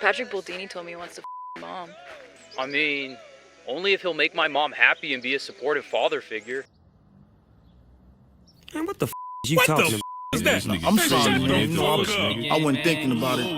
Patrick Baldini told me he wants to mom. I mean, only if he'll make my mom happy and be a supportive father figure. Man, what the f is you talking about? What's that? I'm sorry, man. I wasn't thinking about it.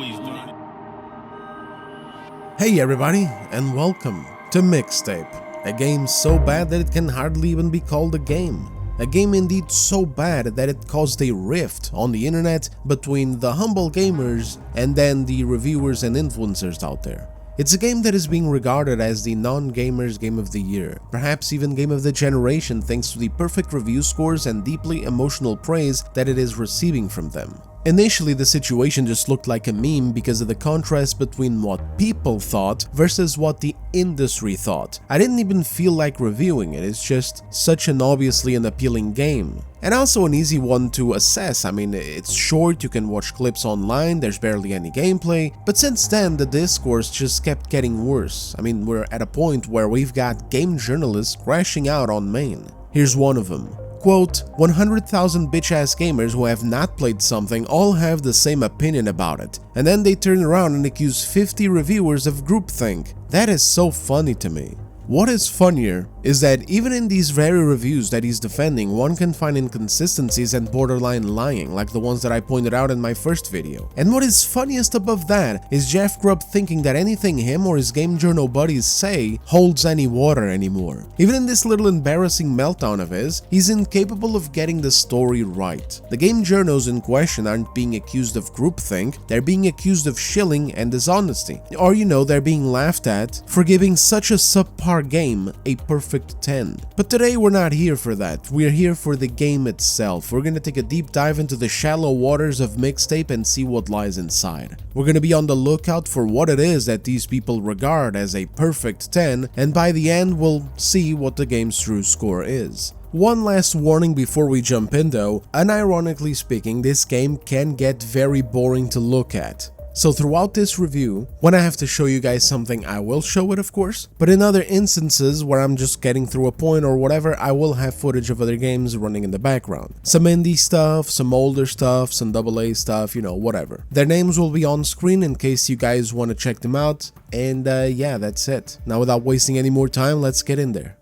Hey everybody, and welcome to Mixtape, a game so bad that it can hardly even be called a game. A game indeed so bad that it caused a rift on the internet between the humble gamers and then the reviewers and influencers out there. It's a game that is being regarded as the non-gamers game of the year, perhaps even game of the generation thanks to the perfect review scores and deeply emotional praise that it is receiving from them. Initially, the situation just looked like a meme because of the contrast between what people thought versus what the industry thought. I didn't even feel like reviewing it, it's just such an obviously an appealing game. And also an easy one to assess. I mean, it's short, you can watch clips online, there's barely any gameplay, but since then the discourse just kept getting worse. I mean, we're at a point where we've got game journalists crashing out on main. Here's one of them. Quote, 100,000 bitch-ass gamers who have not played something all have the same opinion about it, and then they turn around and accuse 50 reviewers of groupthink. That is so funny to me. What is funnier is that even in these very reviews that he's defending, one can find inconsistencies and borderline lying, like the ones that I pointed out in my first video. And what is funniest above that is Jeff Grubb thinking that anything him or his game journal buddies say holds any water anymore. Even in this little embarrassing meltdown of his, he's incapable of getting the story right. The game journals in question aren't being accused of groupthink, they're being accused of shilling and dishonesty. Or they're being laughed at for giving such a subpar game a perfect 10. But today we're not here for that, we're here for the game itself. We're gonna take a deep dive into the shallow waters of Mixtape and see what lies inside. We're gonna be on the lookout for what it is that these people regard as a perfect 10, and by the end we'll see what the game's true score is. One last warning before we jump in though, unironically speaking, this game can get very boring to look at. So throughout this review, when I have to show you guys something, I will show it of course, but in other instances where I'm just getting through a point or whatever, I will have footage of other games running in the background. Some indie stuff, some older stuff, some AA stuff, whatever. Their names will be on screen in case you guys want to check them out, and yeah, that's it. Now without wasting any more time, let's get in there.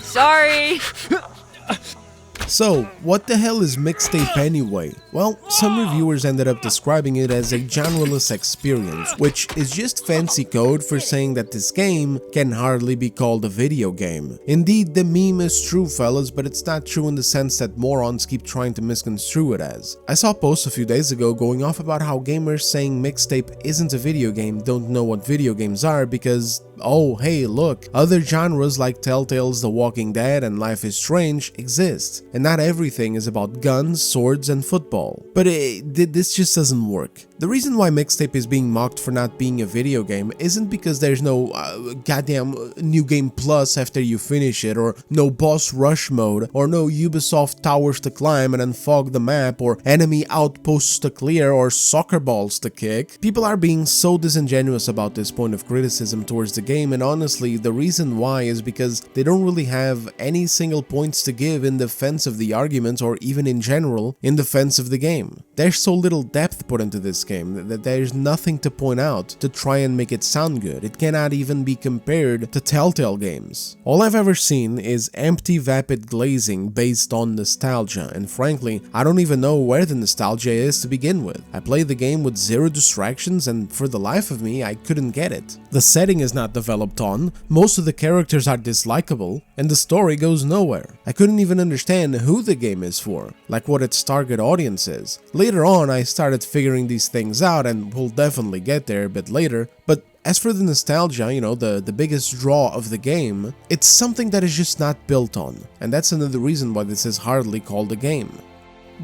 Sorry! So, what the hell is Mixtape anyway? Well, some reviewers ended up describing it as a genreless experience, which is just fancy code for saying that this game can hardly be called a video game. Indeed, the meme is true, fellas, but it's not true in the sense that morons keep trying to misconstrue it as. I saw posts a few days ago going off about how gamers saying Mixtape isn't a video game don't know what video games are because, oh hey look, other genres like Telltale's The Walking Dead and Life is Strange exist, and not everything is about guns, swords, and football. But this just doesn't work. The reason why Mixtape is being mocked for not being a video game isn't because there's no goddamn New Game Plus after you finish it, or no boss rush mode, or no Ubisoft towers to climb and unfog the map, or enemy outposts to clear, or soccer balls to kick. People are being so disingenuous about this point of criticism towards the game, and honestly, the reason why is because they don't really have any single points to give in defense of the argument, or even in general, in defense of the game. There's so little depth put into this game that there's nothing to point out to try and make it sound good. It cannot even be compared to Telltale games. All I've ever seen is empty vapid glazing based on nostalgia, and frankly, I don't even know where the nostalgia is to begin with. I played the game with zero distractions, and for the life of me, I couldn't get it. The setting is not developed on, most of the characters are dislikable, and the story goes nowhere. I couldn't even understand who the game is for, like what its target audience is. Later on, I started figuring these things out, and we'll definitely get there a bit later, but as for the nostalgia, the biggest draw of the game, it's something that is just not built on, and that's another reason why this is hardly called a game.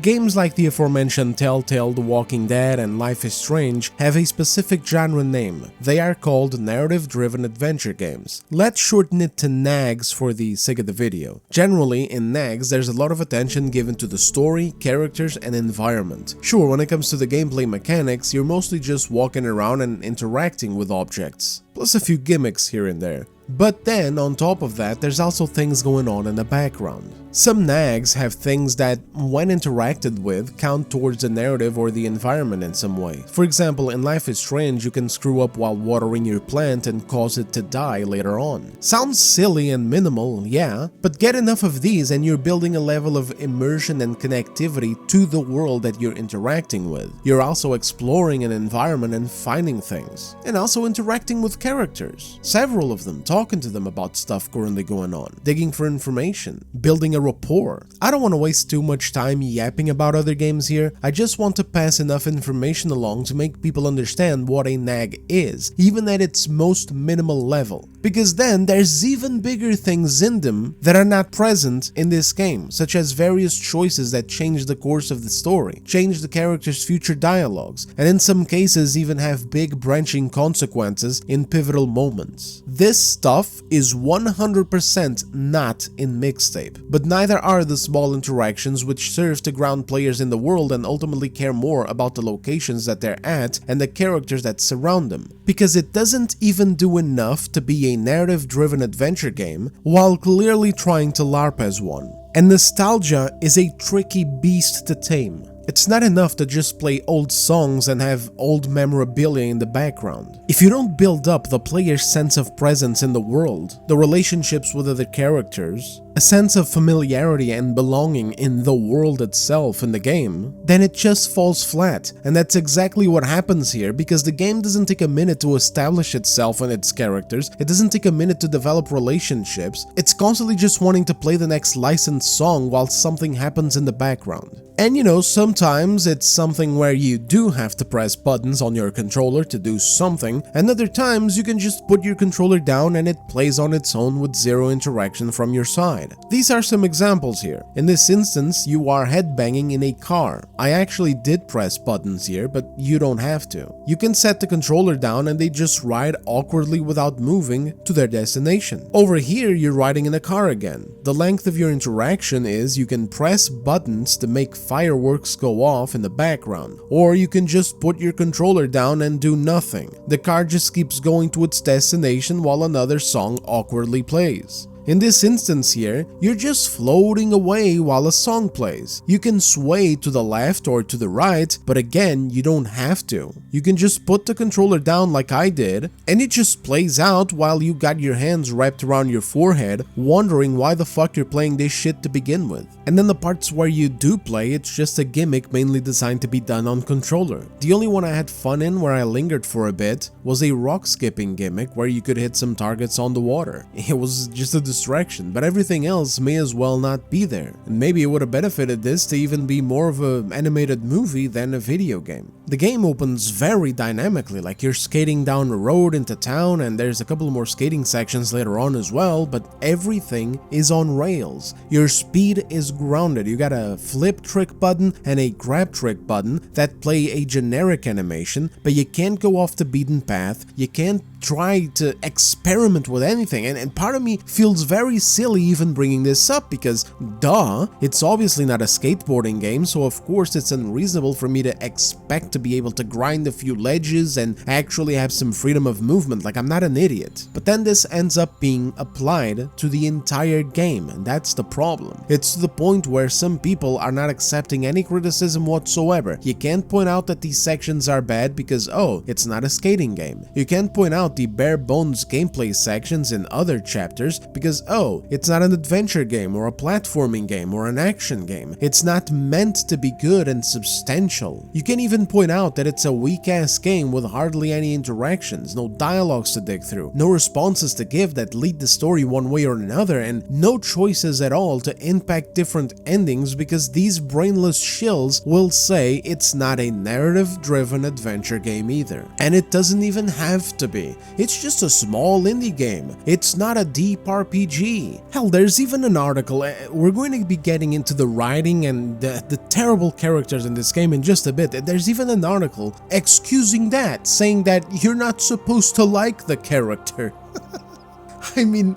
Games like the aforementioned Telltale, The Walking Dead, and Life is Strange have a specific genre name. They are called narrative-driven adventure games. Let's shorten it to NAGs for the sake of the video. Generally, in NAGs, there's a lot of attention given to the story, characters, and environment. Sure, when it comes to the gameplay mechanics, you're mostly just walking around and interacting with objects. plus a few gimmicks here and there. But then, on top of that, there's also things going on in the background. Some nags have things that, when interacted with, count towards the narrative or the environment in some way. For example, in Life is Strange, you can screw up while watering your plant and cause it to die later on. Sounds silly and minimal, yeah, but get enough of these and you're building a level of immersion and connectivity to the world that you're interacting with. You're also exploring an environment and finding things, and also interacting with characters, several of them, talking to them about stuff currently going on, digging for information, building a rapport. I don't want to waste too much time yapping about other games here, I just want to pass enough information along to make people understand what a nag is, even at its most minimal level. Because then there's even bigger things in them that are not present in this game, such as various choices that change the course of the story, change the character's future dialogues, and in some cases even have big branching consequences in pivotal moments. This stuff is 100% not in Mixtape, but neither are the small interactions which serve to ground players in the world and ultimately care more about the locations that they're at and the characters that surround them, because it doesn't even do enough to be a narrative-driven adventure game while clearly trying to LARP as one. And nostalgia is a tricky beast to tame. It's not enough to just play old songs and have old memorabilia in the background. If you don't build up the player's sense of presence in the world, the relationships with other characters, a sense of familiarity and belonging in the world itself in the game, then it just falls flat. And that's exactly what happens here, because the game doesn't take a minute to establish itself and its characters, it doesn't take a minute to develop relationships, it's constantly just wanting to play the next licensed song while something happens in the background. And you know, sometimes it's something where you do have to press buttons on your controller to do something, and other times you can just put your controller down and it plays on its own with zero interaction from your side. These are some examples here. In this instance, you are headbanging in a car. I actually did press buttons here, but you don't have to. You can set the controller down and they just ride awkwardly without moving to their destination. Over here, you're riding in a car again. The length of your interaction is you can press buttons to make fireworks go off in the background, or you can just put your controller down and do nothing. The car just keeps going to its destination while another song awkwardly plays. In this instance here, you're just floating away while a song plays. You can sway to the left or to the right, but again, you don't have to. You can just put the controller down like I did, and it just plays out while you got your hands wrapped around your forehead, wondering why the fuck you're playing this shit to begin with. And then the parts where you do play, it's just a gimmick mainly designed to be done on controller. The only one I had fun in where I lingered for a bit was a rock skipping gimmick where you could hit some targets on the water. It was just a distraction, but everything else may as well not be there. And maybe it would have benefited this to even be more of an animated movie than a video game. The game opens very dynamically, like you're skating down a road into town, and there's a couple more skating sections later on as well, but everything is on rails. Your speed is grounded. You got a flip trick button and a grab trick button that play a generic animation, but you can't go off the beaten path, you can't try to experiment with anything, and part of me feels very silly even bringing this up because, duh, it's obviously not a skateboarding game, so of course it's unreasonable for me to expect to be able to grind a few ledges and actually have some freedom of movement, like I'm not an idiot. But then this ends up being applied to the entire game, and that's the problem. It's to the point where some people are not accepting any criticism whatsoever. You can't point out that these sections are bad because, oh, it's not a skating game. You can't point out the bare bones gameplay sections in other chapters because, oh, it's not an adventure game or a platforming game or an action game. It's not meant to be good and substantial. You can even point out that it's a weak-ass game with hardly any interactions, no dialogues to dig through, no responses to give that lead the story one way or another, and no choices at all to impact different endings because these brainless shills will say it's not a narrative-driven adventure game either. And it doesn't even have to be. It's just a small indie game. It's not a deep RPG. Hell, there's even an article. We're going to be getting into the writing and the terrible characters in this game in just a bit. There's even an article excusing that, saying that you're not supposed to like the character. I mean,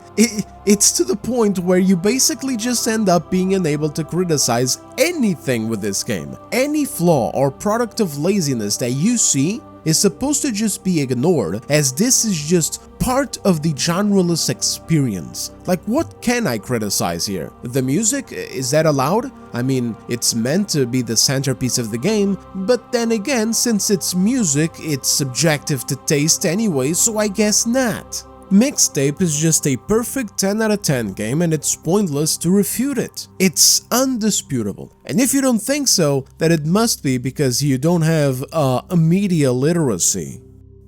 it's to the point where you basically just end up being unable to criticize anything with this game. Any flaw or product of laziness that you see, is supposed to just be ignored, as this is just part of the genreless experience. Like, what can I criticize here? The music, is that allowed? I mean, it's meant to be the centerpiece of the game, but then again, since it's music, it's subjective to taste anyway, so I guess not. Mixtape is just a perfect 10 out of 10 game, and it's pointless to refute it. It's undisputable. And if you don't think so, then it must be because you don't have a media literacy.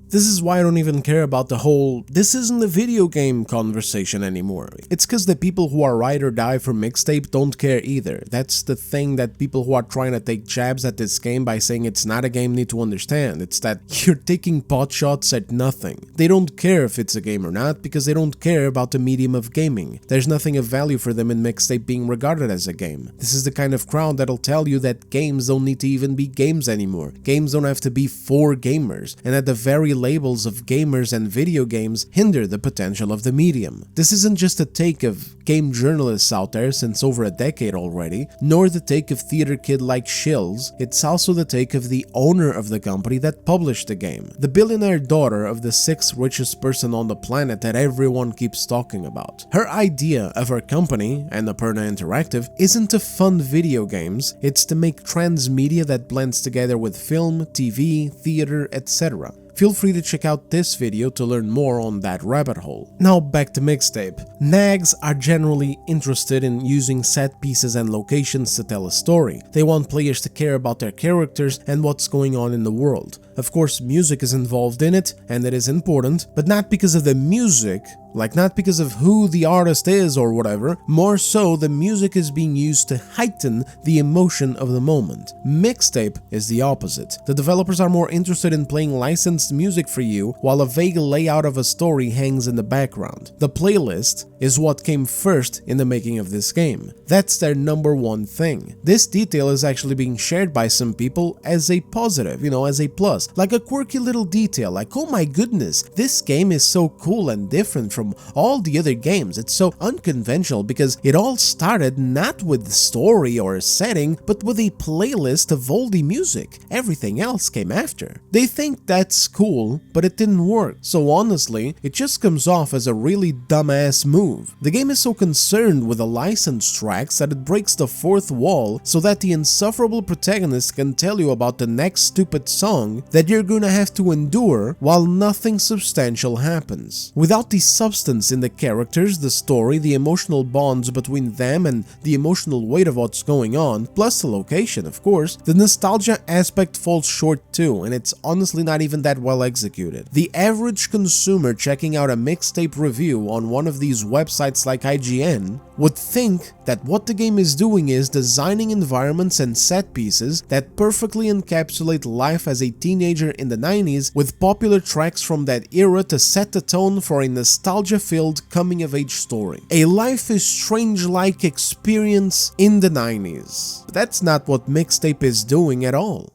This is why I don't even care about the whole "this isn't a video game" conversation anymore. It's because the people who are ride or die for Mixtape don't care either. That's the thing that people who are trying to take jabs at this game by saying it's not a game need to understand. It's that you're taking pot shots at nothing. They don't care if it's a game or not because they don't care about the medium of gaming. There's nothing of value for them in Mixtape being regarded as a game. This is the kind of crowd that'll tell you that games don't need to even be games anymore. Games don't have to be for gamers, and at the very labels of gamers and video games hinder the potential of the medium. This isn't just a take of game journalists out there since over a decade already, nor the take of theater kid like shills, it's also the take of the owner of the company that published the game, the billionaire daughter of the 6th richest person on the planet that everyone keeps talking about. Her idea of her company, Annapurna Interactive, isn't to fund video games, it's to make transmedia that blends together with film, TV, theater, etc. Feel free to check out this video to learn more on that rabbit hole. Now back to Mixtape. Nags are generally interested in using set pieces and locations to tell a story. They want players to care about their characters and what's going on in the world. Of course, music is involved in it, and it is important, but not because of the music, like not because of who the artist is or whatever, more so the music is being used to heighten the emotion of the moment. Mixtape is the opposite. The developers are more interested in playing licensed music for you, while a vague layout of a story hangs in the background. The playlist is what came first in the making of this game. That's their #1 thing. This detail is actually being shared by some people as a positive, as a plus, like a quirky little detail, like, oh my goodness, this game is so cool and different from all the other games. It's so unconventional because it all started not with the story or a setting, but with a playlist of all the music. Everything else came after. They think that's cool, but it didn't work. So honestly, it just comes off as a really dumbass move. The game is so concerned with the licensed tracks that it breaks the fourth wall so that the insufferable protagonist can tell you about the next stupid song that you're gonna have to endure while nothing substantial happens. Without the substance in the characters, the story, the emotional bonds between them, and the emotional weight of what's going on, plus the location, of course, the nostalgia aspect falls short too, and it's honestly not even that well executed. The average consumer checking out a Mixtape review on one of these websites like IGN would think that what the game is doing is designing environments and set pieces that perfectly encapsulate life as a teenager in the 90s with popular tracks from that era to set the tone for a nostalgia-filled coming-of-age story. A Life is Strange-like experience in the 90s. But that's not what Mixtape is doing at all.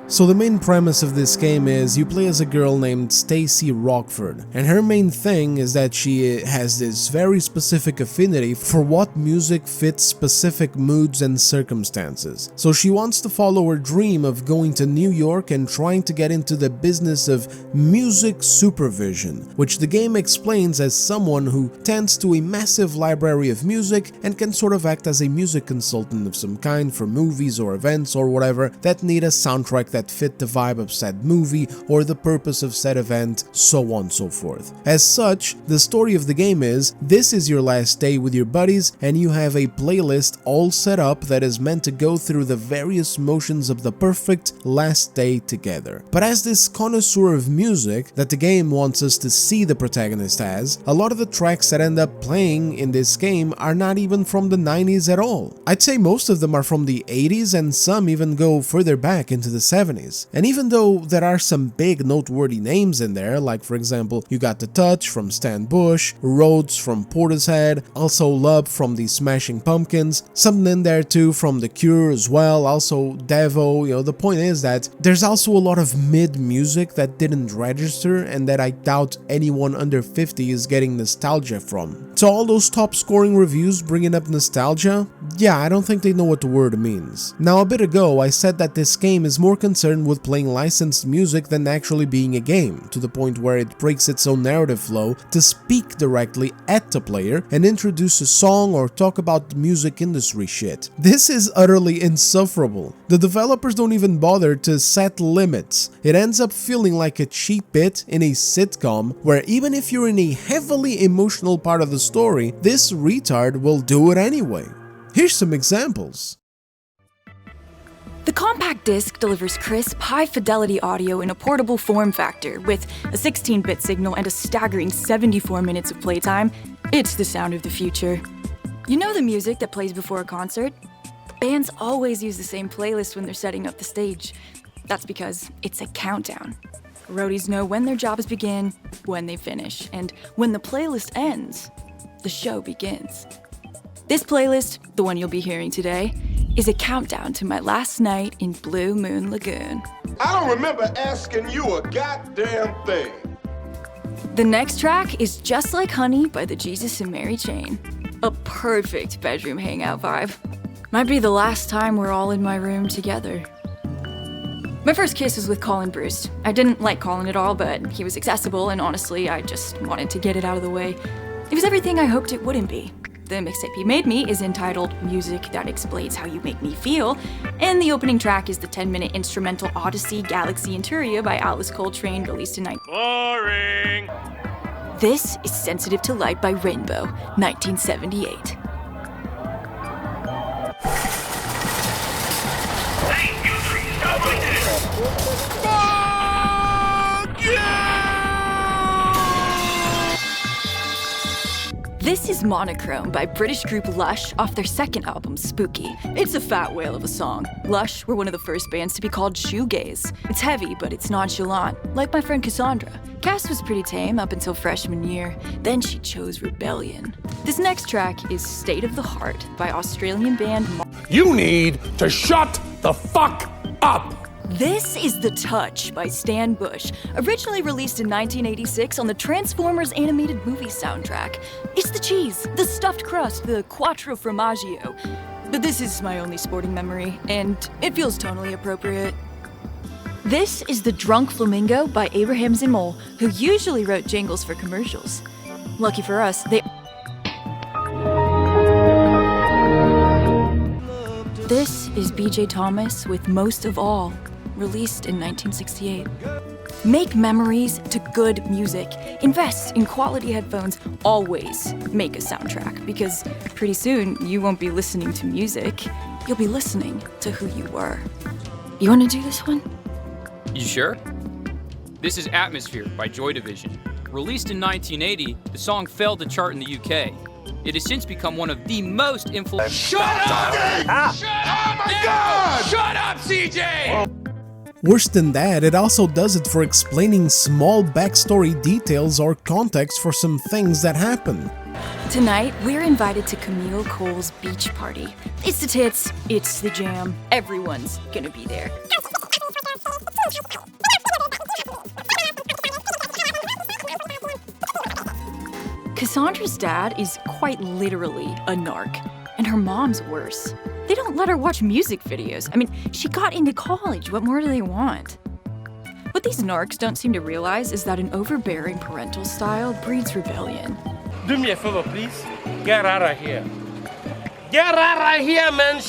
So the main premise of this game is you play as a girl named Stacy Rockford, and her main thing is that she has this very specific affinity for what music fits specific moods and circumstances. So she wants to follow her dream of going to New York and trying to get into the business of music supervision, which the game explains as someone who tends to a massive library of music and can sort of act as a music consultant of some kind for movies or events or whatever that need a soundtrack that fit the vibe of said movie or the purpose of said event, so on and so forth. As such, the story of the game is, this is your last day with your buddies and you have a playlist all set up that is meant to go through the various motions of the perfect last day together. But as this connoisseur of music that the game wants us to see the protagonist as, a lot of the tracks that end up playing in this game are not even from the 90s at all. I'd say most of them are from the 80s and some even go further back into the 70s. 70s. And even though there are some big noteworthy names in there, like for example, you got The Touch from Stan Bush, Rhodes from Portishead, also Lub from the Smashing Pumpkins, something in there too from The Cure as well, also Devo. You know, the point is that there's also a lot of mid music that didn't register and that I doubt anyone under 50 is getting nostalgia from. So all those top scoring reviews bringing up nostalgia? Yeah, I don't think they know what the word means. Now, a bit ago I said that this game is more concerned with playing licensed music than actually being a game, to the point where it breaks its own narrative flow to speak directly at the player and introduce a song or talk about the music industry shit. This is utterly insufferable. The developers don't even bother to set limits. It ends up feeling like a cheap bit in a sitcom where even if you're in a heavily emotional part of the story, this retard will do it anyway. Here's some examples. The compact disc delivers crisp, high-fidelity audio in a portable form factor with a 16-bit signal and a staggering 74 minutes of playtime. It's the sound of the future. You know the music that plays before a concert? Bands always use the same playlist when they're setting up the stage. That's because it's a countdown. Roadies know when their jobs begin, when they finish, and when the playlist ends, the show begins. This playlist, the one you'll be hearing today, is a countdown to my last night in Blue Moon Lagoon. I don't remember asking you a goddamn thing. The next track is Just Like Honey by the Jesus and Mary Chain. A perfect bedroom hangout vibe. Might be the last time we're all in my room together. My first kiss was with Colin Bruce. I didn't like Colin at all, but he was accessible, and honestly, I just wanted to get it out of the way. It was everything I hoped it wouldn't be. The mixtape he made me is entitled Music That Explains How You Make Me Feel, and the opening track is the 10-minute instrumental Odyssey, Galaxy, and Turia by Atlas Coltrane, released in Boring! This is Sensitive to Light by Rainbow, 1978. This is Monochrome by British group Lush off their second album, Spooky. It's a fat whale of a song. Lush were one of the first bands to be called shoegaze. It's heavy, but it's nonchalant, like my friend Cassandra. Cass was pretty tame up until freshman year, then she chose rebellion. This next track is State of the Heart by Australian band You need to shut the fuck up. This is The Touch by Stan Bush, originally released in 1986 on the Transformers animated movie soundtrack. It's the cheese, the stuffed crust, the quattro formaggio. But this is my only sporting memory, and it feels tonally appropriate. This is The Drunk Flamingo by Abraham Zimmel, who usually wrote jingles for commercials. Lucky for us, This is BJ Thomas with Most of All, released in 1968. Make memories to good music. Invest in quality headphones. Always make a soundtrack, because pretty soon you won't be listening to music. You'll be listening to who you were. You want to do this one? You sure? This is Atmosphere by Joy Division. Released in 1980, the song failed to chart in the UK. It has since become one of the most influential. Shut up! Shut up! Oh my God! Shut up, CJ! Worse than that, it also does it for explaining small backstory details or context for some things that happen. Tonight, we're invited to Camille Cole's beach party. It's the tits, it's the jam, everyone's gonna be there. Cassandra's dad is quite literally a narc, and her mom's worse. They don't let her watch music videos. I mean, she got into college. What more do they want? What these narcs don't seem to realize is that an overbearing parental style breeds rebellion. Do me a favor, please. Get out of here. Get out of here, man.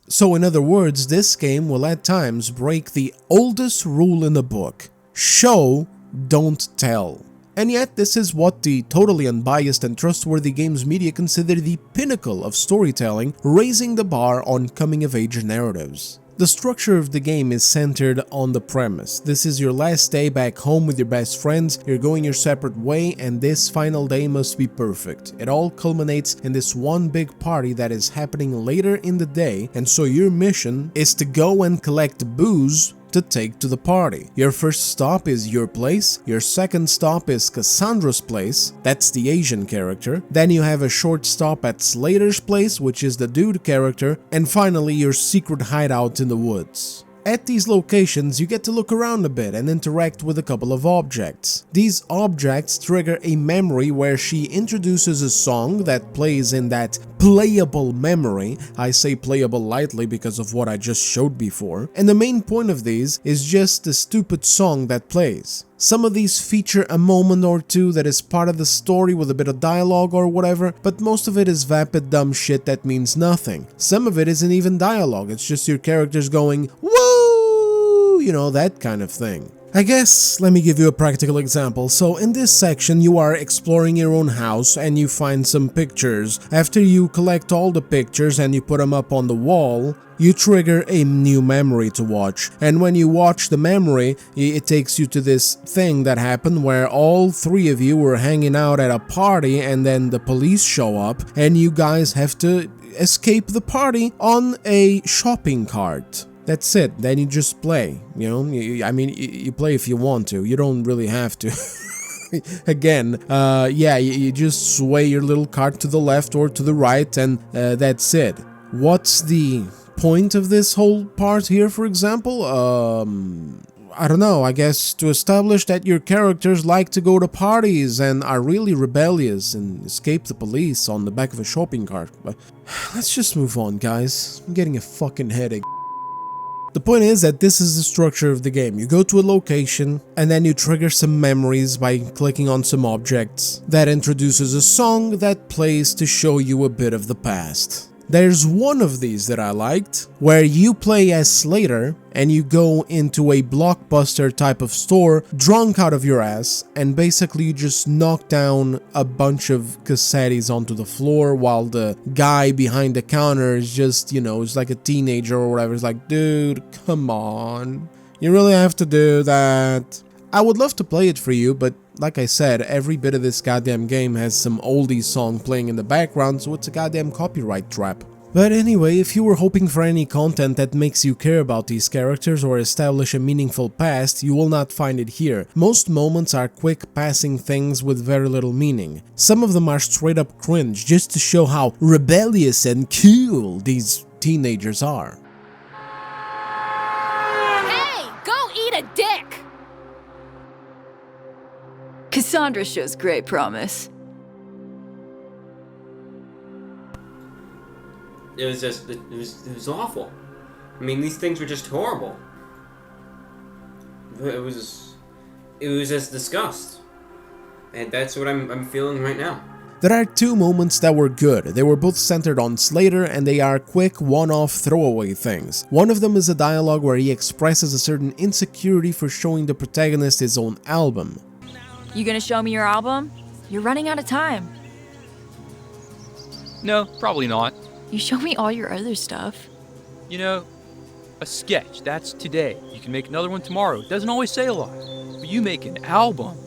So in other words, this game will at times break the oldest rule in the book. Show, don't tell. And yet, this is what the totally unbiased and trustworthy games media consider the pinnacle of storytelling, raising the bar on coming-of-age narratives. The structure of the game is centered on the premise. This is your last day back home with your best friends, you're going your separate way, and this final day must be perfect. It all culminates in this one big party that is happening later in the day, and so your mission is to go and collect booze to take to the party. Your first stop is your place, your second stop is Cassandra's place, that's the Asian character, then you have a short stop at Slater's place, which is the dude character, and finally your secret hideout in the woods. At these locations, you get to look around a bit and interact with a couple of objects. These objects trigger a memory where she introduces a song that plays in that playable memory. I say playable lightly because of what I just showed before. And the main point of these is just the stupid song that plays. Some of these feature a moment or two that is part of the story with a bit of dialogue or whatever, but most of it is vapid dumb shit that means nothing. Some of it isn't even dialogue, it's just your characters going, woo, you know, that kind of thing. I guess, let me give you a practical example. So in this section you are exploring your own house and you find some pictures. After you collect all the pictures and you put them up on the wall, you trigger a new memory to watch. And when you watch the memory, it takes you to this thing that happened where all three of you were hanging out at a party and then the police show up and you guys have to escape the party on a shopping cart. That's it, then you just play, you know, you play if you want to, you don't really have to. Again, yeah, you just sway your little cart to the left or to the right and that's it. What's the point of this whole part here, for example? I don't know, I guess to establish that your characters like to go to parties and are really rebellious and escape the police on the back of a shopping cart. But let's just move on, guys. I'm getting a fucking headache. The point is that this is the structure of the game. You go to a location and then you trigger some memories by clicking on some objects. That introduces a song that plays to show you a bit of the past. There's one of these that I liked, where you play as Slater and you go into a Blockbuster type of store, drunk out of your ass, and basically you just knock down a bunch of cassettes onto the floor while the guy behind the counter is just, you know, is like a teenager or whatever. It's like, dude, come on. You really have to do that. I would love to play it for you, but like I said, every bit of this goddamn game has some oldie song playing in the background, so it's a goddamn copyright trap. But anyway, if you were hoping for any content that makes you care about these characters or establish a meaningful past, you will not find it here. Most moments are quick passing things with very little meaning. Some of them are straight up cringe, just to show how rebellious and cool these teenagers are. Hey, go eat a dick! Cassandra shows great promise. It was just, it was awful. I mean, these things were just horrible. It was just disgust. And that's what I'm feeling right now. There are two moments that were good. They were both centered on Slater and they are quick one-off throwaway things. One of them is a dialogue where he expresses a certain insecurity for showing the protagonist his own album. You gonna show me your album? You're running out of time. No, probably not. You show me all your other stuff. You know, a sketch, that's today. You can make another one tomorrow. It doesn't always say a lot. But you make an album,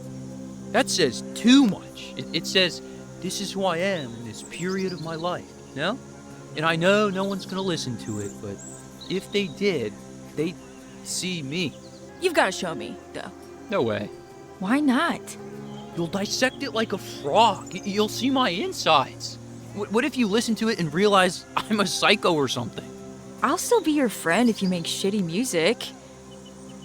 that says too much. It says, this is who I am in this period of my life, you know? And I know no one's gonna listen to it, but if they did, they'd see me. You've gotta show me, though. No way. Why not? You'll dissect it like a frog. You'll see my insides. What if you listen to it and realize I'm a psycho or something? I'll still be your friend if you make shitty music.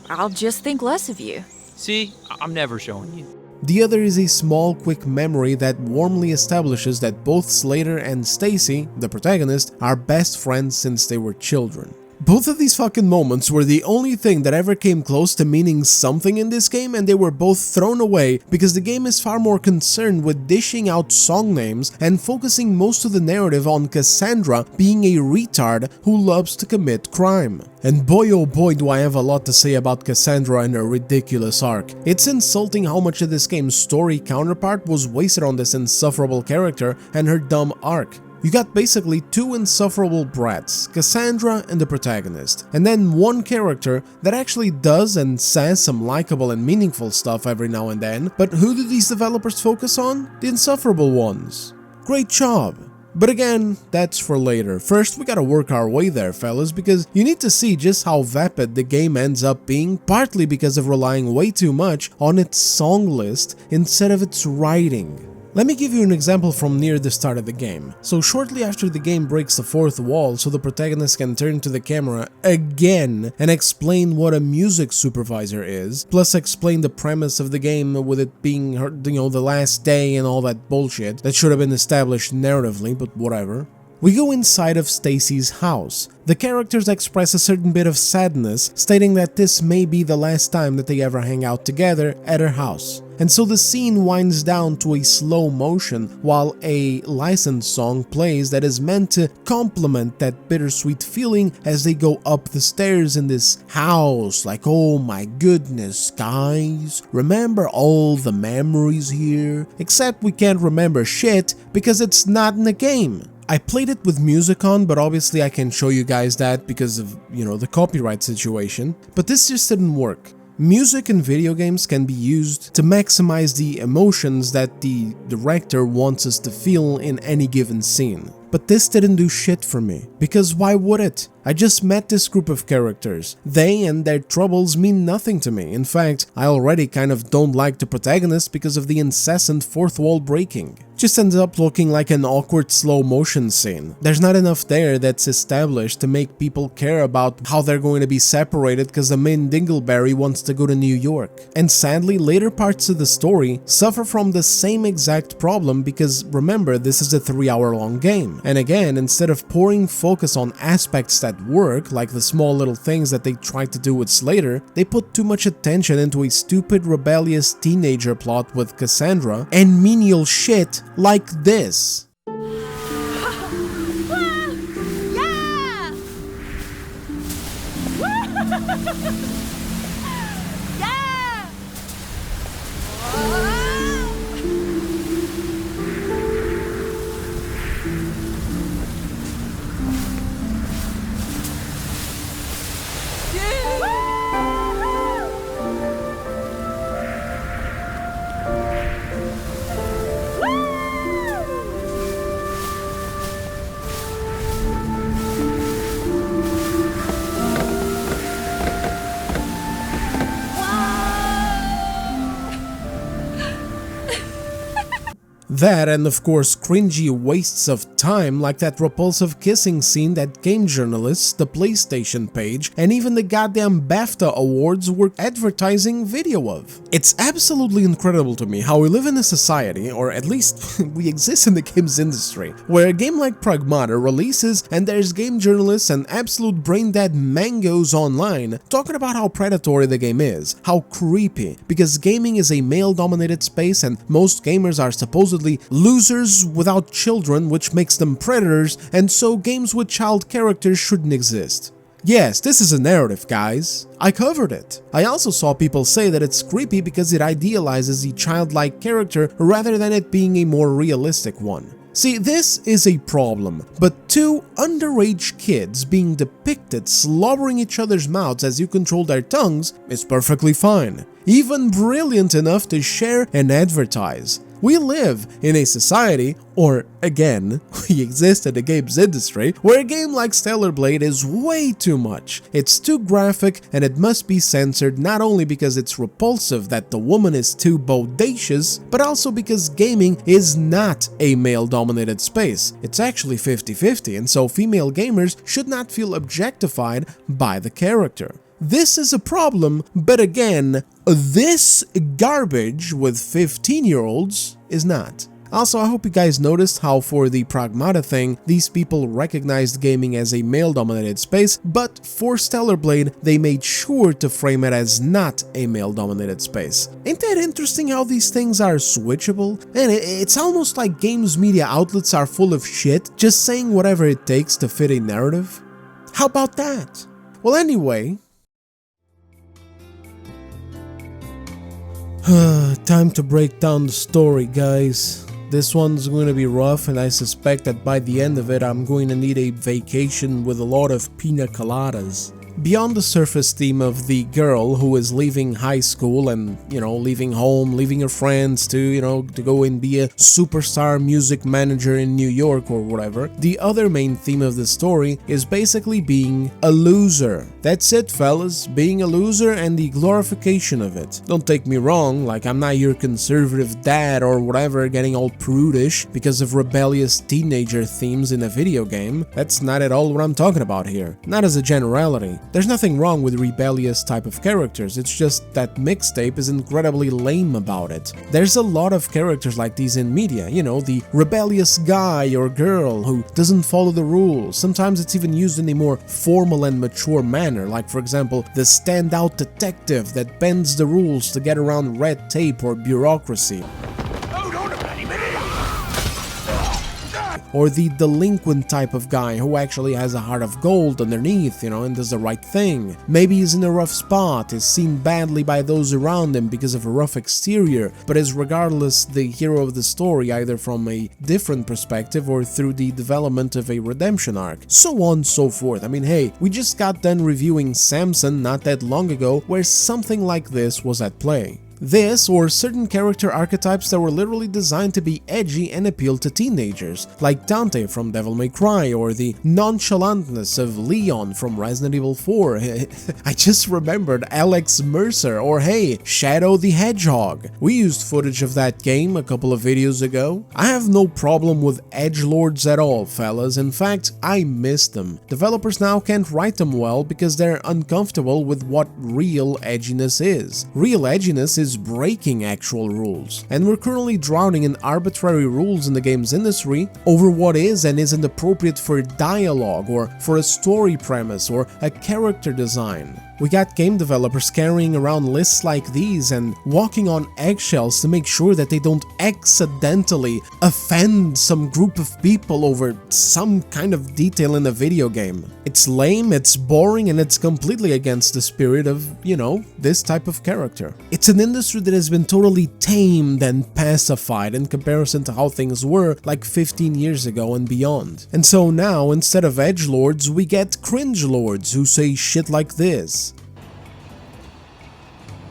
I'll just think less of you. See, I'm never showing you. The other is a small, quick memory that warmly establishes that both Slater and Stacy, the protagonist, are best friends since they were children. Both of these fucking moments were the only thing that ever came close to meaning something in this game, and they were both thrown away because the game is far more concerned with dishing out song names and focusing most of the narrative on Cassandra being a retard who loves to commit crime. And boy oh boy do I have a lot to say about Cassandra and her ridiculous arc. It's insulting how much of this game's story counterpart was wasted on this insufferable character and her dumb arc. You got basically two insufferable brats, Cassandra and the protagonist, and then one character that actually does and says some likable and meaningful stuff every now and then, but who do these developers focus on? The insufferable ones. Great job, But again, that's for later. First, we gotta work our way there, fellas, because you need to see just how vapid the game ends up being, partly because of relying way too much on its song list instead of its writing. Let me give you an example from near the start of the game. So shortly after the game breaks the fourth wall so the protagonist can turn to the camera again and explain what a music supervisor is, plus explain the premise of the game with it being, the last day and all that bullshit that should have been established narratively, but whatever. We go inside of Stacy's house. The characters express a certain bit of sadness, stating that this may be the last time that they ever hang out together at her house. And so the scene winds down to a slow motion while a licensed song plays that is meant to complement that bittersweet feeling as they go up the stairs in this house. Like, oh my goodness, guys, remember all the memories here? Except we can't remember shit because it's not in the game. I played it with music on, but obviously I can show you guys that because of, the copyright situation. But this just didn't work. Music in video games can be used to maximize the emotions that the director wants us to feel in any given scene. But this didn't do shit for me, because why would it? I just met this group of characters. They and their troubles mean nothing to me. In fact, I already kind of don't like the protagonist because of the incessant fourth wall breaking. Just ends up looking like an awkward slow motion scene. There's not enough there that's established to make people care about how they're going to be separated because the main Dingleberry wants to go to New York. And sadly, later parts of the story suffer from the same exact problem because remember, this is a 3-hour-long game. And again, instead of pouring focus on aspects that work, like the small little things that they tried to do with Slater, they put too much attention into a stupid rebellious teenager plot with Cassandra and menial shit like this. That and of course cringy wastes of time like that repulsive kissing scene that game journalists, the PlayStation page, and even the goddamn BAFTA awards were advertising video of. It's absolutely incredible to me how we live in a society, or at least we exist in the games industry, where a game like Pragmata releases and there's game journalists and absolute brain-dead mangoes online talking about how predatory the game is, how creepy, because gaming is a male-dominated space and most gamers are supposedly losers without children, which makes them predators, and so games with child characters shouldn't exist. Yes, this is a narrative, guys. I covered it. I also saw people say that it's creepy because it idealizes a childlike character rather than it being a more realistic one. See, this is a problem, but two underage kids being depicted slobbering each other's mouths as you control their tongues is perfectly fine. Even brilliant enough to share and advertise. We live in a society, or again, we exist in the games industry, where a game like Stellar Blade is way too much. It's too graphic and it must be censored not only because it's repulsive that the woman is too bodacious, but also because gaming is not a male-dominated space. It's actually 50-50, and so female gamers should not feel objectified by the character. This is a problem, but again, this garbage with 15-year-olds is not. Also, I hope you guys noticed how for the Pragmata thing, these people recognized gaming as a male-dominated space, but for Stellar Blade, they made sure to frame it as not a male-dominated space. Ain't that interesting how these things are switchable? And it's almost like games media outlets are full of shit, just saying whatever it takes to fit a narrative. How about that? Well, anyway, time to break down the story, guys. This one's going to be rough, and I suspect that by the end of it I'm going to need a vacation with a lot of pina coladas. Beyond the surface theme of the girl who is leaving high school and, leaving home, leaving her friends to go and be a superstar music manager in New York or whatever, the other main theme of the story is basically being a loser. That's it, fellas, being a loser and the glorification of it. Don't take me wrong, like I'm not your conservative dad or whatever getting all prudish because of rebellious teenager themes in a video game. That's not at all what I'm talking about here. Not as a generality. There's nothing wrong with rebellious type of characters, it's just that Mixtape is incredibly lame about it. There's a lot of characters like these in media, the rebellious guy or girl who doesn't follow the rules. Sometimes it's even used in a more formal and mature manner, like for example, the standout detective that bends the rules to get around red tape or bureaucracy. Or the delinquent type of guy who actually has a heart of gold underneath, and does the right thing. Maybe he's in a rough spot, is seen badly by those around him because of a rough exterior, but is regardless the hero of the story either from a different perspective or through the development of a redemption arc. So on and so forth. I mean, hey, we just got done reviewing Samson not that long ago where something like this was at play. This, or certain character archetypes that were literally designed to be edgy and appeal to teenagers, like Dante from Devil May Cry, or the nonchalantness of Leon from Resident Evil 4. I just remembered Alex Mercer, or hey, Shadow the Hedgehog. We used footage of that game a couple of videos ago. I have no problem with edgelords at all, fellas. In fact, I miss them. Developers now can't write them well because they're uncomfortable with what real edginess is. Real edginess is breaking actual rules, and we're currently drowning in arbitrary rules in the games industry over what is and isn't appropriate for dialogue or for a story premise or a character design. We got game developers carrying around lists like these and walking on eggshells to make sure that they don't accidentally offend some group of people over some kind of detail in a video game. It's lame, it's boring, and it's completely against the spirit of, this type of character. It's an industry that has been totally tamed and pacified in comparison to how things were like 15 years ago and beyond. And so now, instead of edgelords, we get cringelords who say shit like this.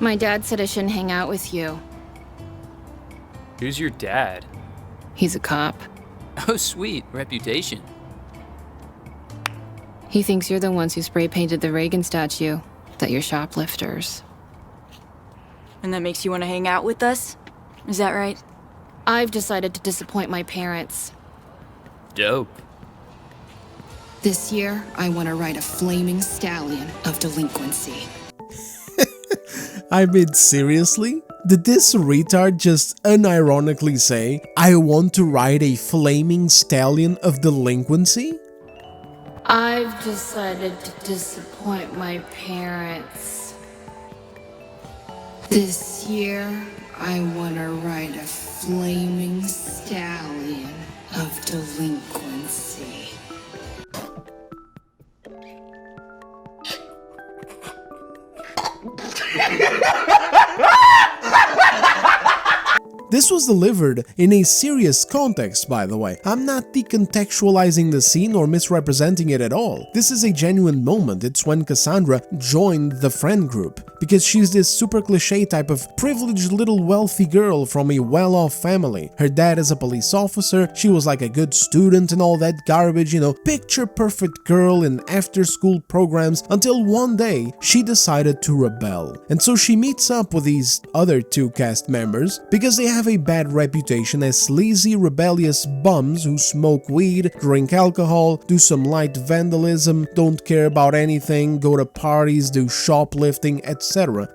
My dad said I shouldn't hang out with you. Who's your dad? He's a cop. Oh, sweet. Reputation. He thinks you're the ones who spray painted the Reagan statue, that you're shoplifters. And that makes you want to hang out with us? Is that right? I've decided to disappoint my parents. Dope. This year, I want to ride a flaming stallion of delinquency. I mean, seriously? Did this retard just unironically say, I want to ride a flaming stallion of delinquency? I've decided to disappoint my parents. This year, I want to ride a flaming stallion of delinquency. This was delivered in a serious context, by the way. I'm not decontextualizing the scene or misrepresenting it at all. This is a genuine moment. It's when Cassandra joined the friend group, because she's this super cliché type of privileged little wealthy girl from a well-off family. Her dad is a police officer, she was like a good student and all that garbage, picture-perfect girl in after-school programs, until one day she decided to rebel. And so she meets up with these other two cast members because they have a bad reputation as sleazy, rebellious bums who smoke weed, drink alcohol, do some light vandalism, don't care about anything, go to parties, do shoplifting, etc.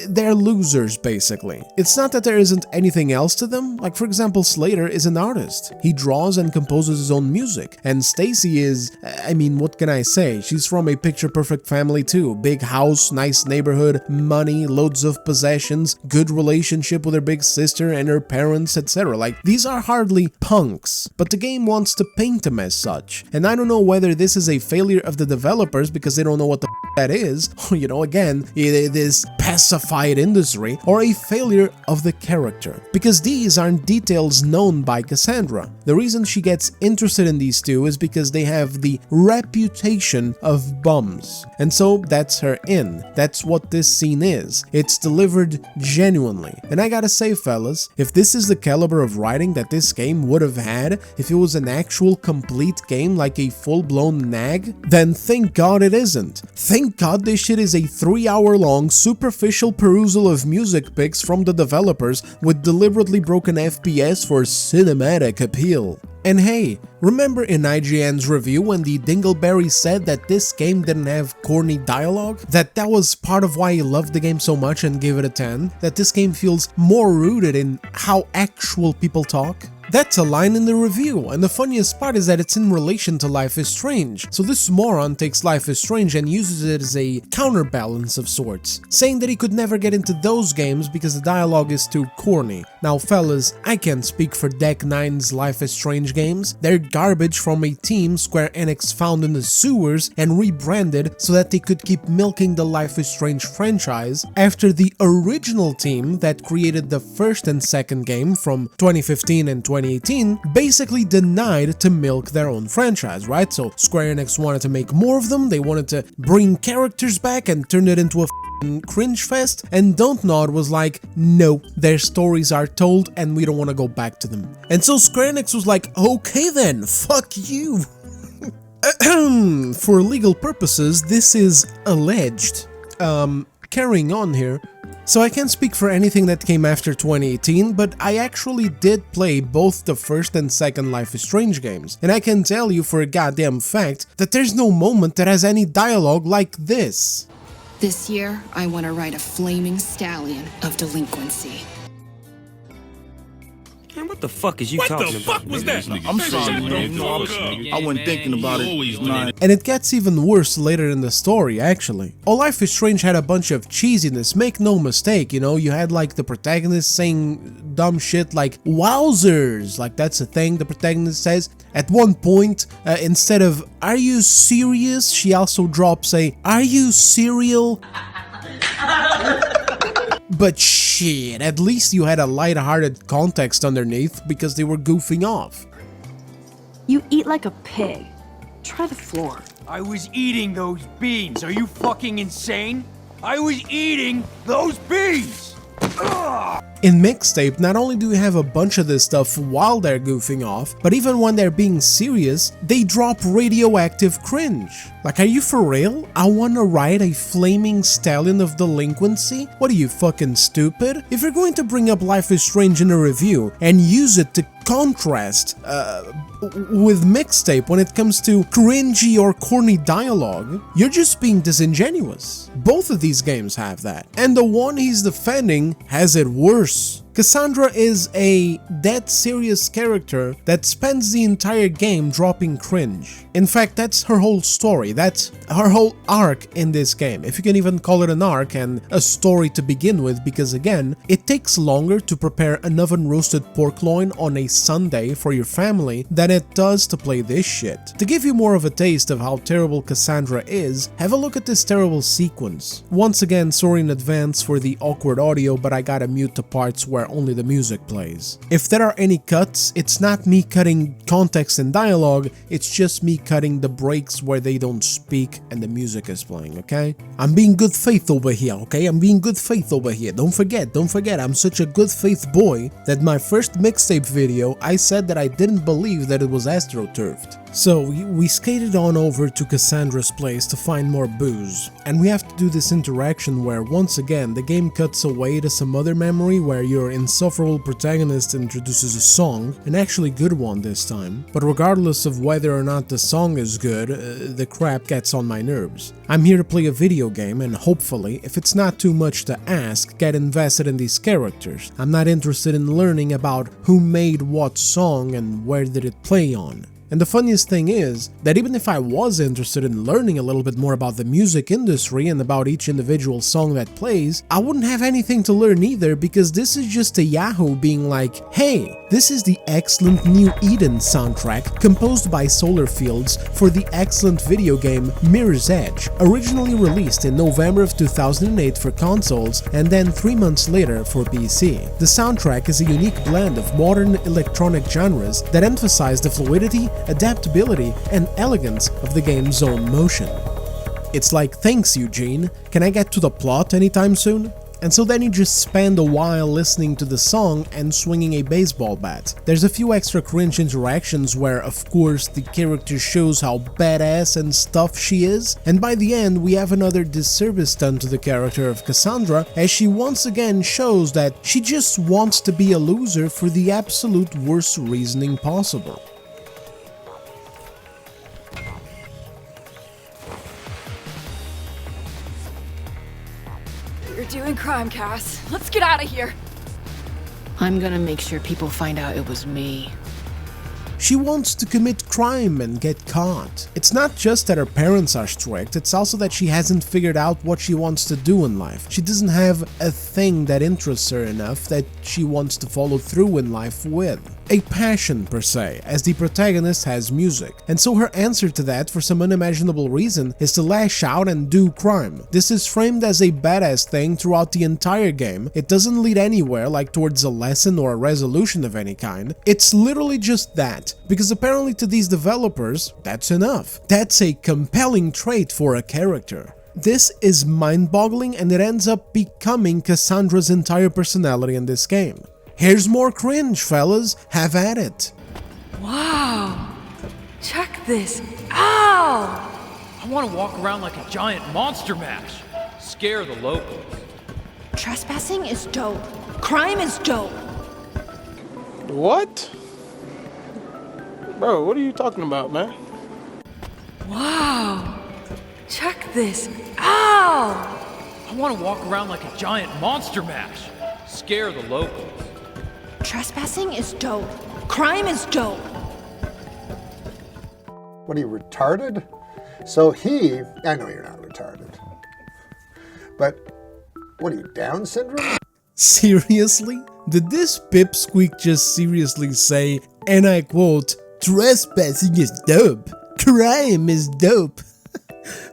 They're losers, basically. It's not that there isn't anything else to them. Like, for example, Slater is an artist. He draws and composes his own music. And Stacy is, what can I say? She's from a picture-perfect family too. Big house, nice neighborhood, money, loads of possessions, good relationship with her big sister, sister and her parents, etc. Like, these are hardly punks, but the game wants to paint them as such. And I don't know whether this is a failure of the developers because they don't know what the that is, you know, again, it is pacified industry, or a failure of the character, because these aren't details known by Cassandra. The reason she gets interested in these two is because they have the reputation of bums, and so that's her in. That's what this scene is. It's delivered genuinely. And I gotta say, fellas, if this is the caliber of writing that this game would have had if it was an actual complete game like a full-blown nag, then thank God it isn't. Thank God this shit is a 3-hour-long superficial perusal of music picks from the developers with deliberately broken FPS for cinematic appeal. And hey, remember in IGN's review when the Dingleberry said that this game didn't have corny dialogue? That was part of why he loved the game so much and gave it a 10? That this game feels more rooted in how actual people talk? That's a line in the review, and the funniest part is that it's in relation to Life is Strange. So this moron takes Life is Strange and uses it as a counterbalance of sorts, saying that he could never get into those games because the dialogue is too corny. Now fellas, I can't speak for Deck 9's Life is Strange games. They're garbage from a team Square Enix found in the sewers and rebranded so that they could keep milking the Life is Strange franchise after the original team that created the first and second game from 2015 and 2018 basically denied to milk their own franchise, right? So Square Enix wanted to make more of them, they wanted to bring characters back and turn it into a cringe fest, and Dontnod was like, no, their stories are told and we don't want to go back to them. And so Square Enix was like, okay then, fuck you. For legal purposes, this is alleged. Carrying on here. So I can't speak for anything that came after 2018, but I actually did play both the first and second Life is Strange games, and I can tell you for a goddamn fact that there's no moment that has any dialogue like this. This year, I want to ride a flaming stallion of delinquency. Man, what the fuck is you talking about? What the fuck was that? I'm sorry, man. I wasn't thinking about it. And it gets even worse later in the story, actually. Oh, Life is Strange had a bunch of cheesiness, make no mistake, you know, you had like the protagonist saying dumb shit like, wowzers, like that's a thing the protagonist says. At one point, instead of, are you serious, she also drops a, are you cereal? But shit, at least you had a light-hearted context underneath because they were goofing off. You eat like a pig. Try the floor. I was eating those beans. Are you fucking insane? I was eating those beans! Ugh! In Mixtape, not only do you have a bunch of this stuff while they're goofing off, but even when they're being serious, they drop radioactive cringe. Like, are you for real? I wanna ride a flaming stallion of delinquency? What are you, fucking stupid? If you're going to bring up Life is Strange in a review and use it to contrast with Mixtape when it comes to cringy or corny dialogue, you're just being disingenuous. Both of these games have that, and the one he's defending has it worse. Cassandra is a dead serious character that spends the entire game dropping cringe. In fact, that's her whole story, that's her whole arc in this game, if you can even call it an arc and a story to begin with, because again, it takes longer to prepare an oven-roasted pork loin on a Sunday for your family than it does to play this shit. To give you more of a taste of how terrible Cassandra is, have a look at this terrible sequence. Once again, sorry in advance for the awkward audio, but I gotta mute the parts where only the music plays. If there are any cuts, it's not me cutting context and dialogue, it's just me cutting the breaks where they don't speak and the music is playing, okay? I'm being good faith over here, okay? I'm being good faith over here. Don't forget, I'm such a good faith boy that my first Mixtape video, I said that I didn't believe that it was astroturfed. So we skated on over to Cassandra's place to find more booze, and we have to do this interaction where once again the game cuts away to some other memory where your insufferable protagonist introduces a song, an actually good one this time, but regardless of whether or not the song is good, the crap gets on my nerves. I'm here to play a video game and hopefully, if it's not too much to ask, get invested in these characters. I'm not interested in learning about who made what song and where did it play on. And the funniest thing is that even if I was interested in learning a little bit more about the music industry and about each individual song that plays, I wouldn't have anything to learn either, because this is just a Yahoo being like, hey, this is the excellent New Eden soundtrack composed by Solarfields for the excellent video game Mirror's Edge, originally released in November of 2008 for consoles and then 3 months later for PC. The soundtrack is a unique blend of modern electronic genres that emphasize the fluidity, adaptability, and elegance of the game's own motion. It's like, thanks Eugene, can I get to the plot anytime soon? And so then you just spend a while listening to the song and swinging a baseball bat. There's a few extra cringe interactions where, of course, the character shows how badass and stuff she is, and by the end we have another disservice done to the character of Cassandra, as she once again shows that she just wants to be a loser for the absolute worst reasoning possible. You're doing crime, Cass. Let's get out of here. I'm gonna make sure people find out it was me. She wants to commit crime and get caught. It's not just that her parents are strict, it's also that she hasn't figured out what she wants to do in life. She doesn't have a thing that interests her enough that she wants to follow through in life with. A passion, per se, as the protagonist has music. And so her answer to that, for some unimaginable reason, is to lash out and do crime. This is framed as a badass thing throughout the entire game. It doesn't lead anywhere, like towards a lesson or a resolution of any kind. It's literally just that. Because apparently to these developers, that's enough. That's a compelling trait for a character. This is mind-boggling, and it ends up becoming Cassandra's entire personality in this game. Here's more cringe, fellas. Have at it. Wow. Check this out. I want to walk around like a giant monster mash. Scare the locals. Trespassing is dope. Crime is dope. What? Bro, what are you talking about, man? Wow. Check this out. I want to walk around like a giant monster mash. Scare the locals. Trespassing is dope. Crime is dope. What are you, retarded? So I know you're not retarded, but what are you, Down syndrome? Seriously? Did this pipsqueak just seriously say, and I quote, trespassing is dope, crime is dope?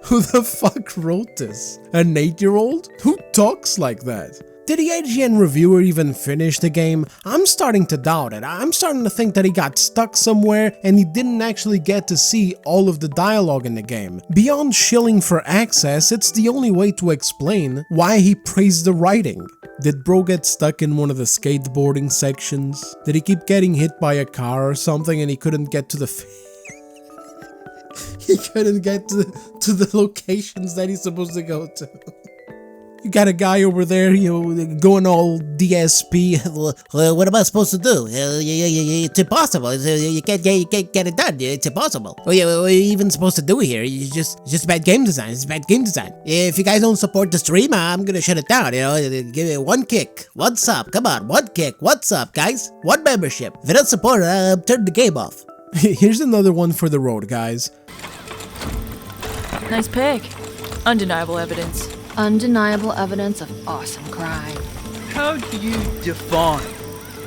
Who the fuck wrote this? An 8-year-old? Who talks like that? Did the IGN reviewer even finish the game? I'm starting to doubt it. I'm starting to think that he got stuck somewhere and he didn't actually get to see all of the dialogue in the game. Beyond shilling for access, it's the only way to explain why he praised the writing. Did bro get stuck in one of the skateboarding sections? Did he keep getting hit by a car or something and he couldn't get to the he couldn't get to the locations that he's supposed to go to? You got a guy over there, going all DSP. What am I supposed to do? It's impossible. You can't get it done. It's impossible. What are you even supposed to do here? It's just bad game design. It's bad game design. If you guys don't support the stream, I'm gonna shut it down. Give it one kick, one sub. Come on, one kick, what's up, guys? One membership. If you don't support it, turn the game off. Here's another one for the road, guys. Nice pick. Undeniable evidence. Undeniable evidence of awesome crime. How do you define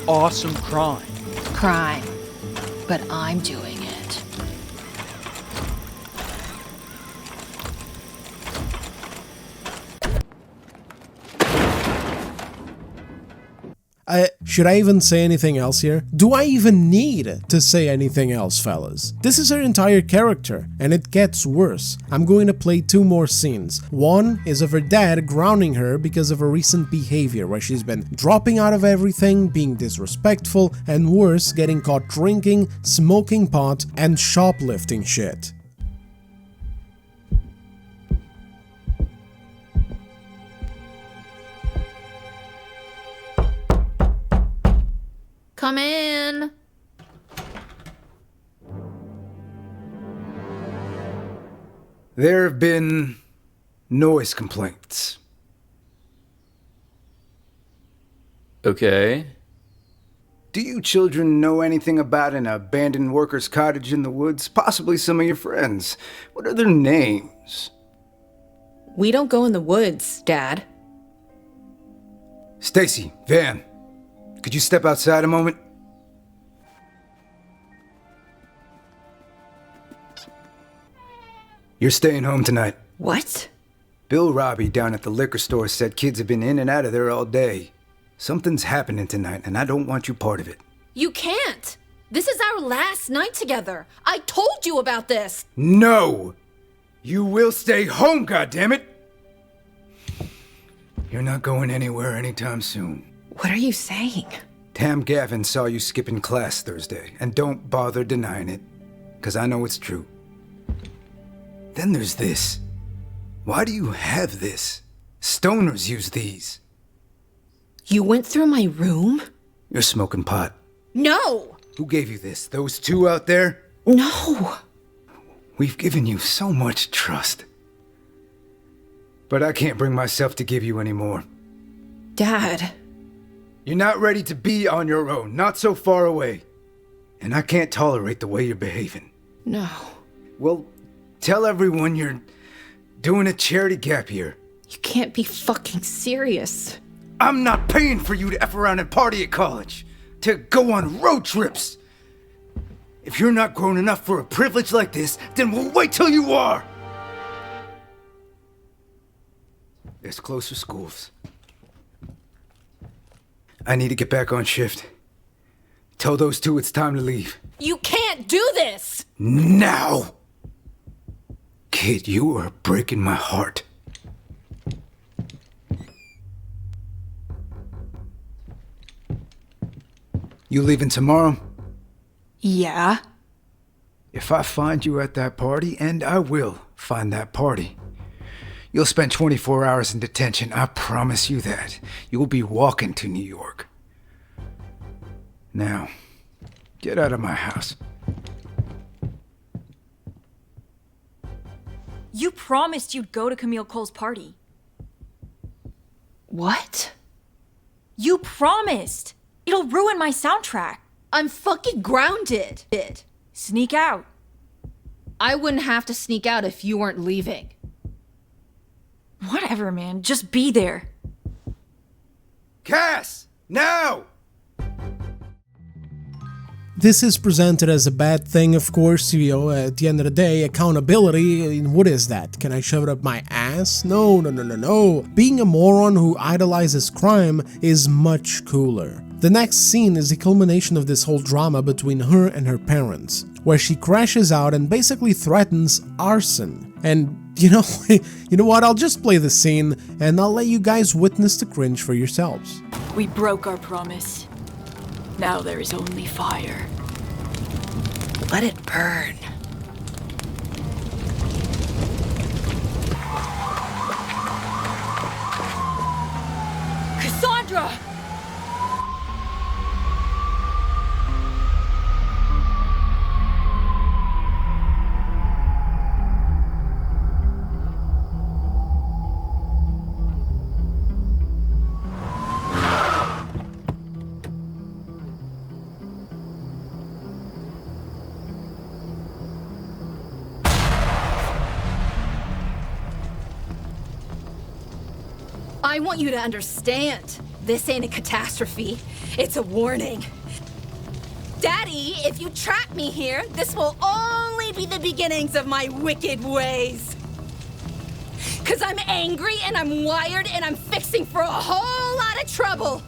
awesome crime? Crime. But I'm doing it. Should I even say anything else here? Do I even need to say anything else, fellas? This is her entire character, and it gets worse. I'm going to play 2 more scenes. One is of her dad grounding her because of her recent behavior, where she's been dropping out of everything, being disrespectful, and worse, getting caught drinking, smoking pot, and shoplifting shit. Come in. There have been noise complaints. Okay. Do you children know anything about an abandoned worker's cottage in the woods? Possibly some of your friends. What are their names? We don't go in the woods, Dad. Stacy, Van, could you step outside a moment? You're staying home tonight. What? Bill Robbie down at the liquor store said kids have been in and out of there all day. Something's happening tonight, and I don't want you part of it. You can't! This is our last night together. I told you about this! No! You will stay home, goddammit! You're not going anywhere anytime soon. What are you saying? Tam Gavin saw you skipping class Thursday, and don't bother denying it, because I know it's true. Then there's this. Why do you have this? Stoners use these. You went through my room? You're smoking pot. No! Who gave you this? Those two out there? No! We've given you so much trust. But I can't bring myself to give you any more. Dad. You're not ready to be on your own, not so far away. And I can't tolerate the way you're behaving. No. Well, tell everyone you're doing a charity gap year. You can't be fucking serious. I'm not paying for you to F around and party at college, to go on road trips. If you're not grown enough for a privilege like this, then we'll wait till you are. There's closer schools. I need to get back on shift. Tell those two it's time to leave. You can't do this! Now! Kid, you are breaking my heart. You leaving tomorrow? Yeah. If I find you at that party, and I will find that party, you'll spend 24 hours in detention, I promise you that. You'll be walking to New York. Now, get out of my house. You promised you'd go to Camille Cole's party. What? You promised! It'll ruin my soundtrack. I'm fucking grounded. Sneak out. I wouldn't have to sneak out if you weren't leaving. Whatever, man. Just be there. Cass! Now! This is presented as a bad thing, of course. You know, at the end of the day, accountability, what is that? Can I shove it up my ass? No. Being a moron who idolizes crime is much cooler. The next scene is the culmination of this whole drama between her and her parents, where she crashes out and basically threatens arson. And you know what, I'll just play the scene and I'll let you guys witness the cringe for yourselves. We broke our promise. Now there is only fire. Let it burn. Cassandra! I want you to understand. This ain't a catastrophe. It's a warning. Daddy, if you trap me here, this will only be the beginnings of my wicked ways. 'Cause I'm angry and I'm wired and I'm fixing for a whole lot of trouble.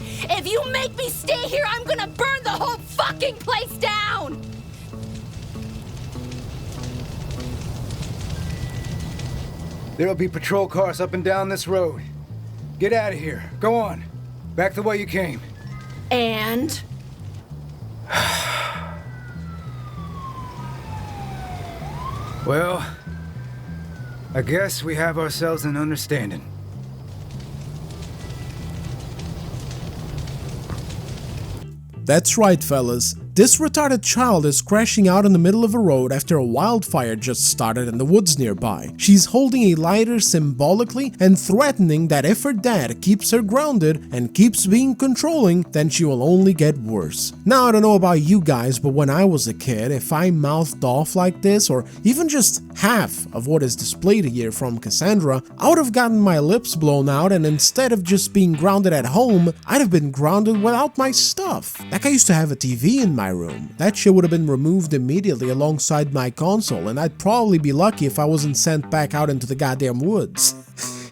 If you make me stay here, I'm gonna burn the whole fucking place down! There'll be patrol cars up and down this road. Get out of here. Go on. Back the way you came. And? Well, I guess we have ourselves an understanding. That's right, fellas. This retarded child is crashing out in the middle of a road after a wildfire just started in the woods nearby. She's holding a lighter symbolically and threatening that if her dad keeps her grounded and keeps being controlling, then she will only get worse. Now, I don't know about you guys, but when I was a kid, if I mouthed off like this, or even just half of what is displayed here from Cassandra, I would have gotten my lips blown out, and instead of just being grounded at home, I'd have been grounded without my stuff. Like, I used to have a TV in my room. That shit would have been removed immediately alongside my console, and I'd probably be lucky if I wasn't sent back out into the goddamn woods.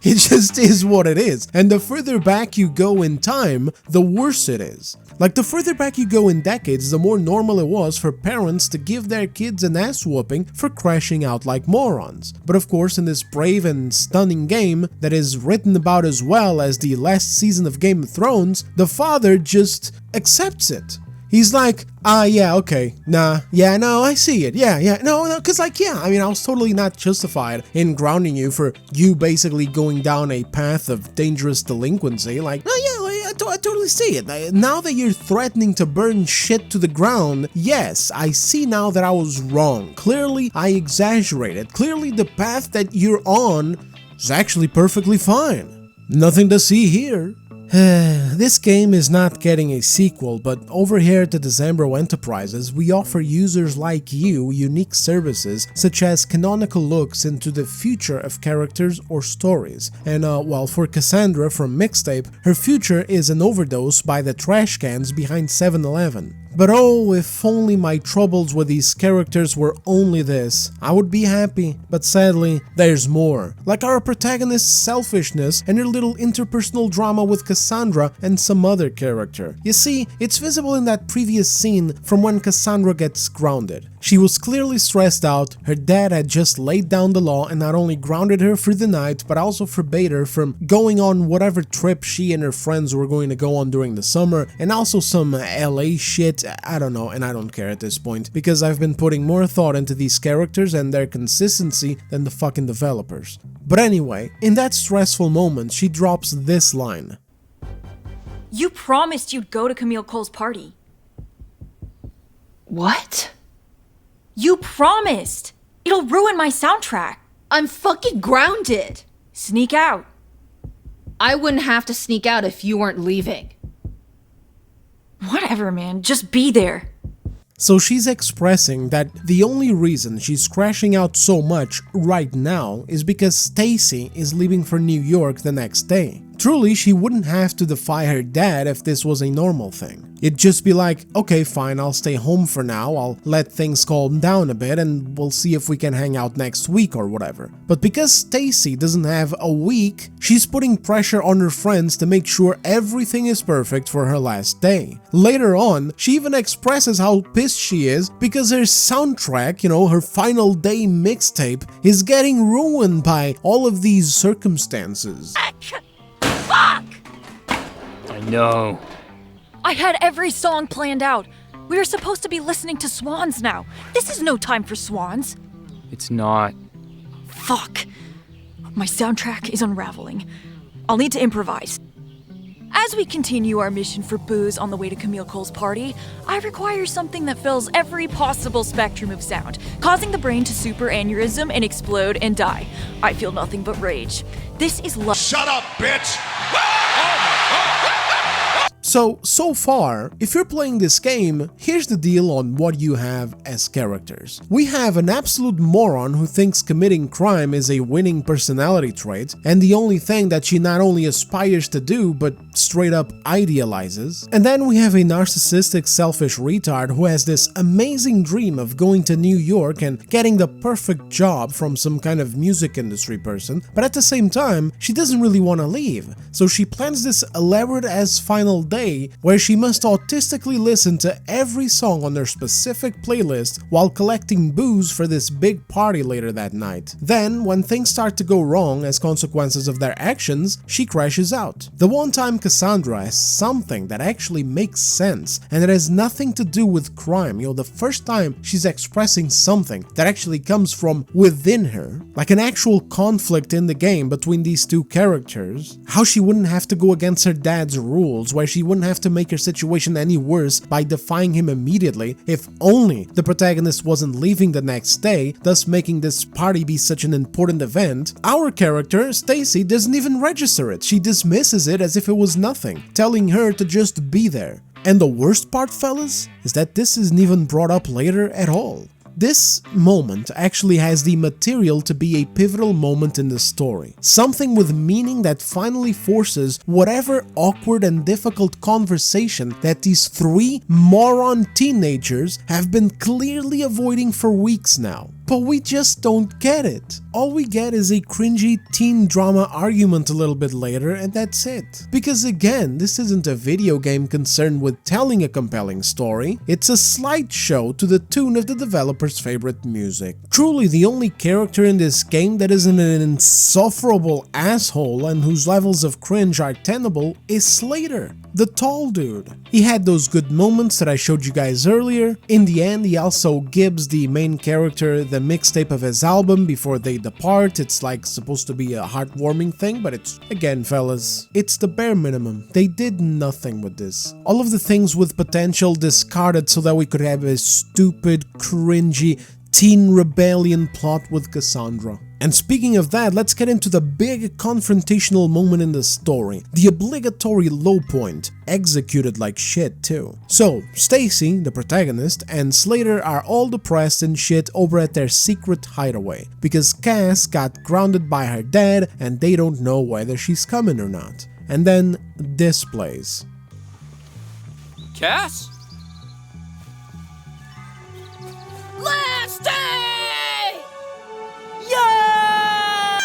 It just is what it is, and the further back you go in time, the worse it is. Like, the further back you go in decades, the more normal it was for parents to give their kids an ass whooping for crashing out like morons. But of course, in this brave and stunning game that is written about as well as the last season of Game of Thrones, the father just accepts it. He's like, yeah, okay, nah, yeah, no, I see it, yeah, no, cause like, yeah, I mean, I was totally not justified in grounding you for you basically going down a path of dangerous delinquency, like, no, yeah, I totally see it. Now that you're threatening to burn shit to the ground, yes, I see now that I was wrong. Clearly, I exaggerated. Clearly, the path that you're on is actually perfectly fine. Nothing to see here. This game is not getting a sequel, but over here at the Decembro Enterprises, we offer users like you unique services such as canonical looks into the future of characters or stories. And well, for Cassandra from Mixtape, her future is an overdose by the trash cans behind 7-Eleven. But oh, if only my troubles with these characters were only this, I would be happy. But sadly, there's more. Like our protagonist's selfishness and her little interpersonal drama with Cassandra and some other character. You see, it's visible in that previous scene from when Cassandra gets grounded. She was clearly stressed out, her dad had just laid down the law and not only grounded her for the night, but also forbade her from going on whatever trip she and her friends were going to go on during the summer, and also some LA shit, I don't know, and I don't care at this point, because I've been putting more thought into these characters and their consistency than the fucking developers. But anyway, in that stressful moment, she drops this line. You promised you'd go to Camille Cole's party. What? You promised! It'll ruin my soundtrack. I'm fucking grounded. Sneak out. I wouldn't have to sneak out if you weren't leaving. Whatever, man. Just be there. So she's expressing that the only reason she's crashing out so much right now is because Stacy is leaving for New York the next day. Truly, she wouldn't have to defy her dad if this was a normal thing. It'd just be like, okay, fine, I'll stay home for now, I'll let things calm down a bit and we'll see if we can hang out next week or whatever. But because Stacy doesn't have a week, she's putting pressure on her friends to make sure everything is perfect for her last day. Later on, she even expresses how pissed she is because her soundtrack, her final day mixtape, is getting ruined by all of these circumstances. Fuck! I know. I had every song planned out. We were supposed to be listening to Swans now. This is no time for Swans. It's not. Fuck. My soundtrack is unraveling. I'll need to improvise. As we continue our mission for booze on the way to Camille Cole's party, I require something that fills every possible spectrum of sound, causing the brain to super aneurysm and explode and die. I feel nothing but rage. This is love. Shut up, bitch! So far, if you're playing this game, here's the deal on what you have as characters. We have an absolute moron who thinks committing crime is a winning personality trait, and the only thing that she not only aspires to do, but straight up idealizes. And then we have a narcissistic, selfish retard who has this amazing dream of going to New York and getting the perfect job from some kind of music industry person, but at the same time, she doesn't really want to leave. So she plans this elaborate-ass final day where she must autistically listen to every song on their specific playlist while collecting booze for this big party later that night. Then, when things start to go wrong as consequences of their actions, she crashes out. The one time Cassandra has something that actually makes sense and it has nothing to do with crime, the first time she's expressing something that actually comes from within her, like an actual conflict in the game between these two characters, how she wouldn't have to go against her dad's rules, where she wouldn't have to make her situation any worse by defying him immediately, if only the protagonist wasn't leaving the next day, thus making this party be such an important event. Our character, Stacy, doesn't even register it. She dismisses it as if it was nothing, telling her to just be there. And the worst part, fellas, is that this isn't even brought up later at all. This moment actually has the material to be a pivotal moment in the story. Something with meaning that finally forces whatever awkward and difficult conversation that these three moron teenagers have been clearly avoiding for weeks now. But we just don't get it. All we get is a cringy teen drama argument a little bit later, and that's it. Because again, this isn't a video game concerned with telling a compelling story, it's a slideshow to the tune of the developer's favorite music. Truly, the only character in this game that isn't an insufferable asshole and whose levels of cringe are tenable is Slater, the tall dude. He had those good moments that I showed you guys earlier. In the end, he also gives the main character the mixtape of his album before they depart. It's like supposed to be a heartwarming thing, but it's, again fellas, it's the bare minimum. They did nothing with this. All of the things with potential discarded so that we could have a stupid, cringy teen rebellion plot with Cassandra. And speaking of that, let's get into the big confrontational moment in the story, the obligatory low point, executed like shit too. So, Stacy, the protagonist, and Slater are all depressed and shit over at their secret hideaway, because Cass got grounded by her dad and they don't know whether she's coming or not. And then this plays. Cass? Last day! Yeah!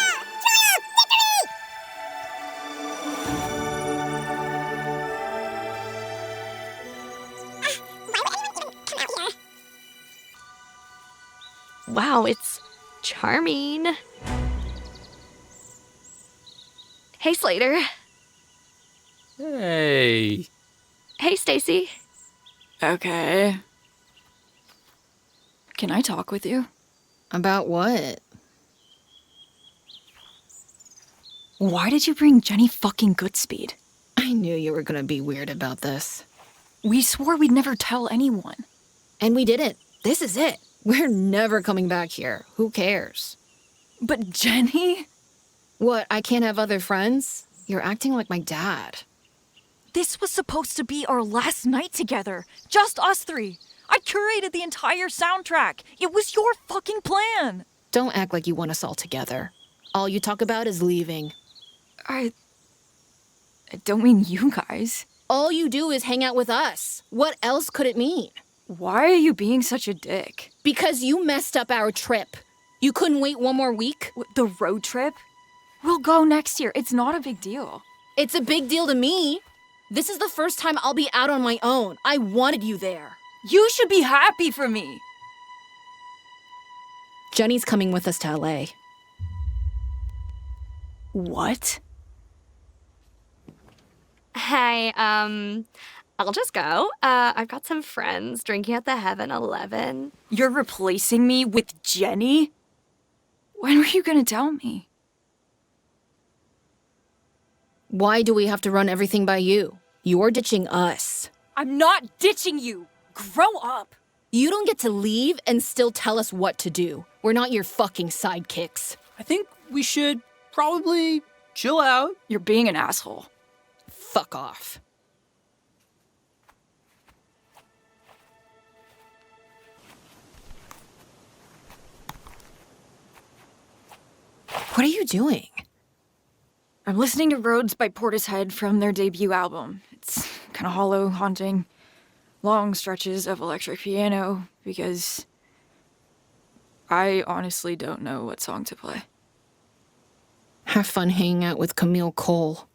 Wow, it's charming. Hey, Slater. Hey. Hey, Stacy. Okay. Can I talk with you? About what? Why did you bring Jenny fucking Goodspeed? I knew you were gonna be weird about this. We swore we'd never tell anyone. And we didn't. This is it. We're never coming back here. Who cares? But Jenny? What, I can't have other friends? You're acting like my dad. This was supposed to be our last night together. Just us three. I curated the entire soundtrack. It was your fucking plan. Don't act like you want us all together. All you talk about is leaving. I don't mean you guys. All you do is hang out with us. What else could it mean? Why are you being such a dick? Because you messed up our trip. You couldn't wait one more week? The road trip? We'll go next year. It's not a big deal. It's a big deal to me. This is the first time I'll be out on my own. I wanted you there. You should be happy for me. Jenny's coming with us to LA. What? Hey, I'll just go. I've got some friends drinking at the 7-Eleven. You're replacing me with Jenny? When were you gonna tell me? Why do we have to run everything by you? You're ditching us. I'm not ditching you. Grow up. You don't get to leave and still tell us what to do. We're not your fucking sidekicks. I think we should probably chill out. You're being an asshole. Fuck off. What are you doing? I'm listening to Roads by Portishead from their debut album. It's kind of hollow, haunting, long stretches of electric piano, because I honestly don't know what song to play. Have fun hanging out with Camille Cole.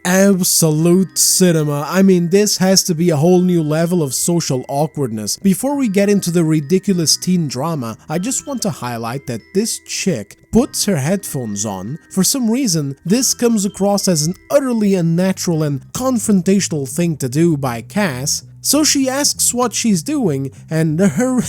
Absolute cinema. I mean, this has to be a whole new level of social awkwardness. Before we get into the ridiculous teen drama, I just want to highlight that this chick puts her headphones on. For some reason, this comes across as an utterly unnatural and confrontational thing to do by Cass, so she asks what she's doing, and her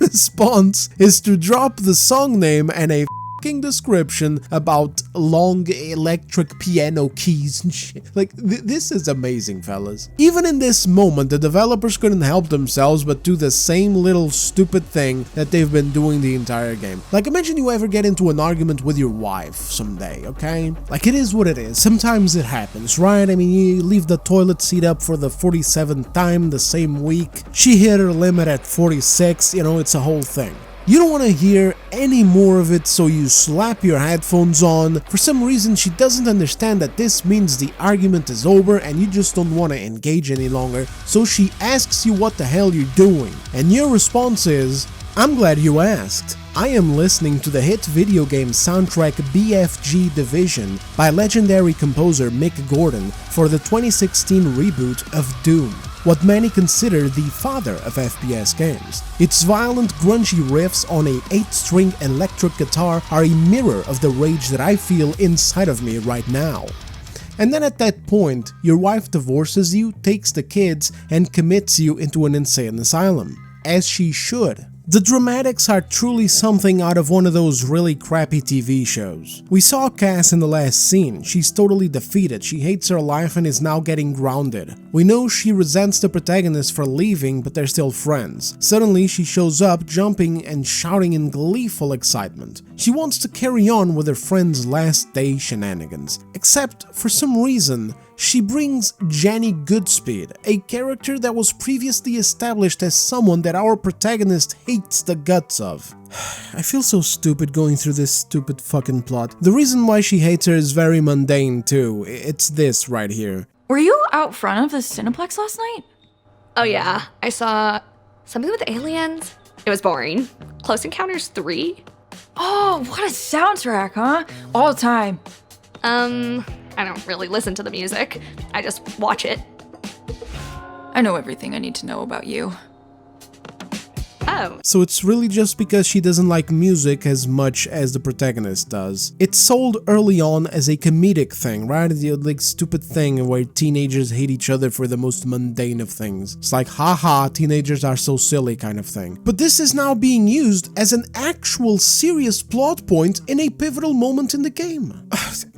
response is to drop the song name and a fucking description about long electric piano keys and shit. Like, this is amazing, fellas. Even in this moment, the developers couldn't help themselves but do the same little stupid thing that they've been doing the entire game. Like, imagine you ever get into an argument with your wife someday, okay? Like, it is what it is. Sometimes it happens, right? I mean, you leave the toilet seat up for the 47th time the same week. She hit her limit at 46, you know, it's a whole thing. You don't want to hear any more of it, so you slap your headphones on. For some reason, she doesn't understand that this means the argument is over and you just don't want to engage any longer, so she asks you what the hell you're doing. And your response is, "I'm glad you asked. I am listening to the hit video game soundtrack BFG Division by legendary composer Mick Gordon for the 2016 reboot of Doom, what many consider the father of FPS games. Its violent, grungy riffs on a 8-string electric guitar are a mirror of the rage that I feel inside of me right now." And then at that point, your wife divorces you, takes the kids, and commits you into an insane asylum. As she should. The dramatics are truly something out of one of those really crappy TV shows. We saw Cass in the last scene. She's totally defeated, she hates her life and is now getting grounded. We know she resents the protagonist for leaving, but they're still friends. Suddenly she shows up, jumping and shouting in gleeful excitement. She wants to carry on with her friend's last day shenanigans, except for some reason, she brings Jenny Goodspeed, a character that was previously established as someone that our protagonist hates the guts of. I feel so stupid going through this stupid fucking plot. The reason why she hates her is very mundane too. It's this right here. Were you out front of the Cineplex last night? Oh yeah, I saw something with aliens. It was boring. Close Encounters 3? Oh, what a soundtrack, huh? All the time. I don't really listen to the music. I just watch it. I know everything I need to know about you. Oh. So it's really just because she doesn't like music as much as the protagonist does. It's sold early on as a comedic thing, right? The like stupid thing where teenagers hate each other for the most mundane of things. It's like, haha, teenagers are so silly kind of thing. But this is now being used as an actual serious plot point in a pivotal moment in the game.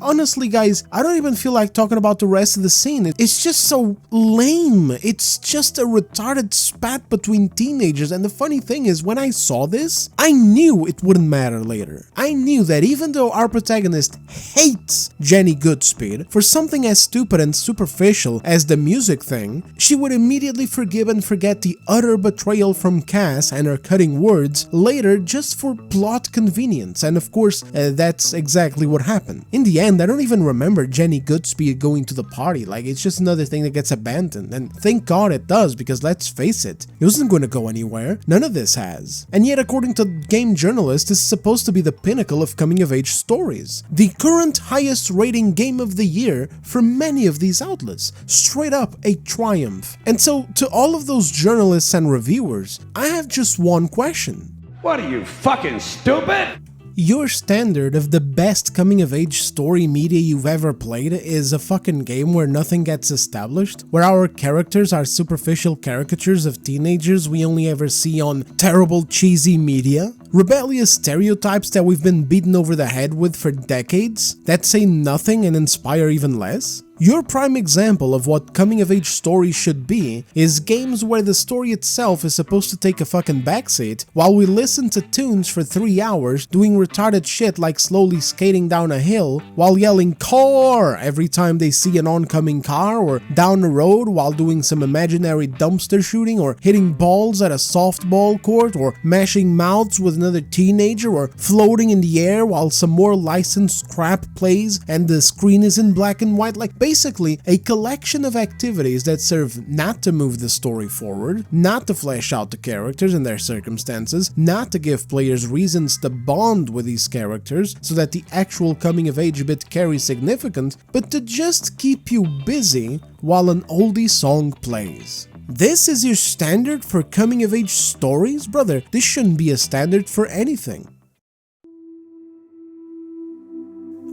Honestly, guys, I don't even feel like talking about the rest of the scene. It's just so lame. It's just a retarded spat between teenagers, and the funny thing is, when I saw this, I knew it wouldn't matter later. I knew that even though our protagonist hates Jenny Goodspeed for something as stupid and superficial as the music thing, she would immediately forgive and forget the utter betrayal from Cass and her cutting words later just for plot convenience, and of course, that's exactly what happened. In the end, I don't even remember Jenny Goodspeed going to the party, like it's just another thing that gets abandoned, and thank God it does, because let's face it wasn't going to go anywhere. None of this has. And yet, according to game journalists, this is supposed to be the pinnacle of coming-of-age stories. The current highest rating game of the year for many of these outlets. Straight up a triumph. And so, to all of those journalists and reviewers, I have just one question. What are you, fucking stupid? Your standard of the best coming-of-age story media you've ever played is a fucking game where nothing gets established, where our characters are superficial caricatures of teenagers we only ever see on terrible cheesy media, rebellious stereotypes that we've been beaten over the head with for decades, that say nothing and inspire even less? Your prime example of what coming-of-age stories should be is games where the story itself is supposed to take a fucking backseat while we listen to tunes for 3 hours doing retarded shit like slowly skating down a hill while yelling "car" every time they see an oncoming car, or down the road while doing some imaginary dumpster shooting, or hitting balls at a softball court, or mashing mouths with another teenager, or floating in the air while some more licensed crap plays and the screen is in black and white. Like, basically a collection of activities that serve not to move the story forward, not to flesh out the characters and their circumstances, not to give players reasons to bond with these characters so that the actual coming of age bit carries significance, but to just keep you busy while an oldie song plays. This is your standard for coming of age stories? Brother, this shouldn't be a standard for anything.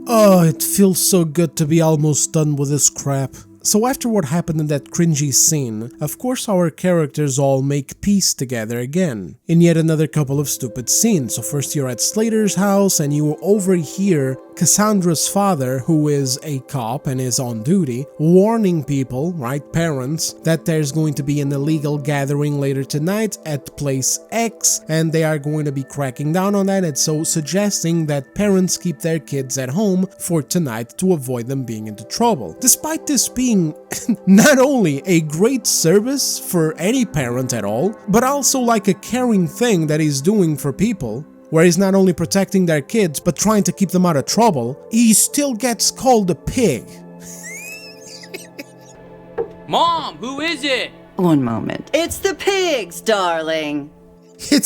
Oh, it feels so good to be almost done with this crap. So after what happened in that cringy scene, of course our characters all make peace together again, in yet another couple of stupid scenes. So first you're at Slater's house and you overhear Cassandra's father, who is a cop and is on duty, warning people, right, parents, that there's going to be an illegal gathering later tonight at place X, and they are going to be cracking down on that, and so suggesting that parents keep their kids at home for tonight to avoid them being into trouble. Despite this being not only a great service for any parent at all, but also like a caring thing that he's doing for people, where he's not only protecting their kids but trying to keep them out of trouble, he still gets called a pig. Mom, who is it? One moment. It's the pigs, darling. She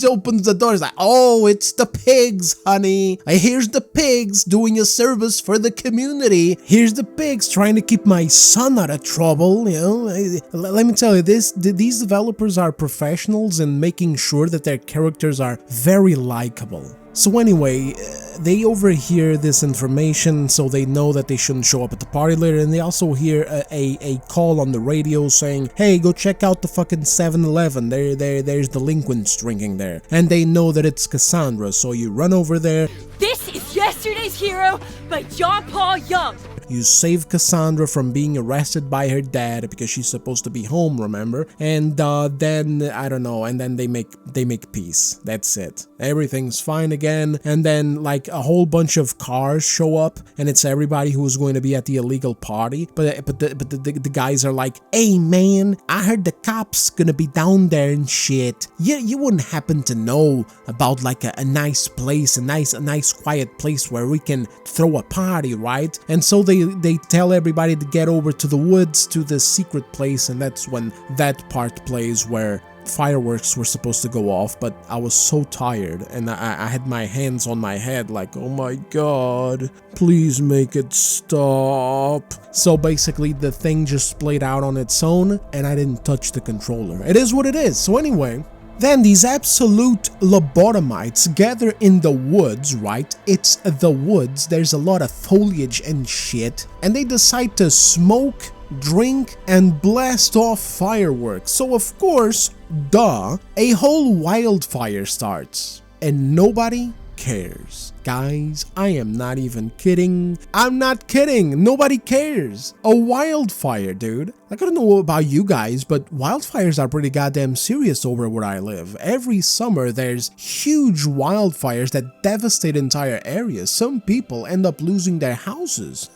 opens the door, it's like, oh, it's the pigs, honey. Here's the pigs doing a service for the community. Here's the pigs trying to keep my son out of trouble, you know. Let me tell you, these developers are professionals in making sure that their characters are very likable. So anyway, they overhear this information, so they know that they shouldn't show up at the party later, and they also hear a call on the radio saying, hey, go check out the fucking 7-Eleven, there's delinquents drinking there. And they know that it's Cassandra, so you run over there. This is Yesterday's Hero by John Paul Young. You save Cassandra from being arrested by her dad because she's supposed to be home, remember? And then, I don't know, and then they make peace. That's it. Everything's fine again, and then like a whole bunch of cars show up, and it's everybody who's going to be at the illegal party, but the guys are like, hey man, I heard the cops gonna be down there and shit. You wouldn't happen to know about like a nice place, a nice quiet place where we can throw a party, right? And so they tell everybody to get over to the woods, to the secret place, and that's when that part plays where fireworks were supposed to go off, but I was so tired and I had my hands on my head like, oh my god, please make it stop. So basically the thing just played out on its own and I didn't touch the controller. It is what it is. So anyway, then these absolute lobotomites gather in the woods, right? It's the woods, there's a lot of foliage and shit, and they decide to smoke, drink, and blast off fireworks. So of course, duh, a whole wildfire starts, and nobody cares. Guys, I am not even kidding. I'm not kidding. Nobody cares. A wildfire, dude. I don't know about you guys, but wildfires are pretty goddamn serious over where I live. Every summer, there's huge wildfires that devastate entire areas. Some people end up losing their houses.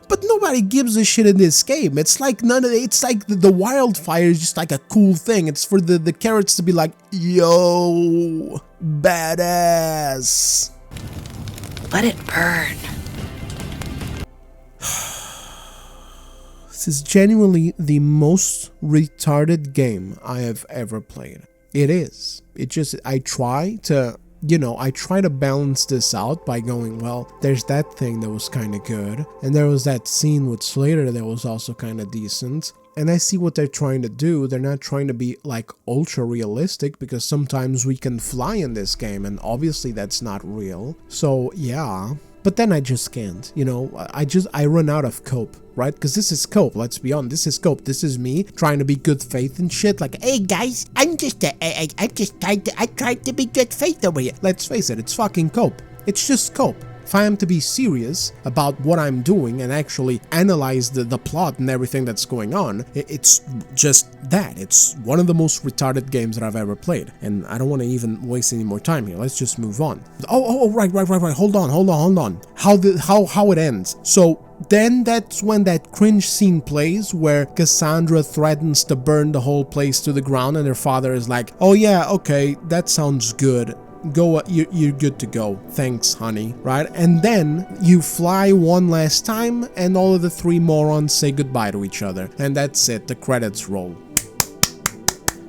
But nobody gives a shit in this game. It's like it's like the wildfire is just like a cool thing. It's for the carrots to be like, yo, badass. Let it burn. This is genuinely the most retarded game I have ever played. It is. I try to balance this out by going, well, there's that thing that was kind of good, and there was that scene with Slater that was also kind of decent, and I see what they're trying to do. They're not trying to be like ultra realistic, because sometimes we can fly in this game, and obviously that's not real, so yeah. But then I just can't, I run out of cope, right? Because this is cope, let's be honest, this is cope. This is me trying to be good faith and shit, like, hey guys, I tried to be good faith over here. Let's face it, it's fucking cope. It's just cope. If I am to be serious about what I'm doing and actually analyze the plot and everything that's going on, it's just that. It's one of the most retarded games that I've ever played. And I don't want to even waste any more time here. Let's just move on. Oh, right. Hold on. How it ends. So then that's when that cringe scene plays where Cassandra threatens to burn the whole place to the ground and her father is like, oh yeah, okay, that sounds good. Go, you're good to go. Thanks, honey. Right? And then you fly one last time and all of the three morons say goodbye to each other. And that's it. The credits roll.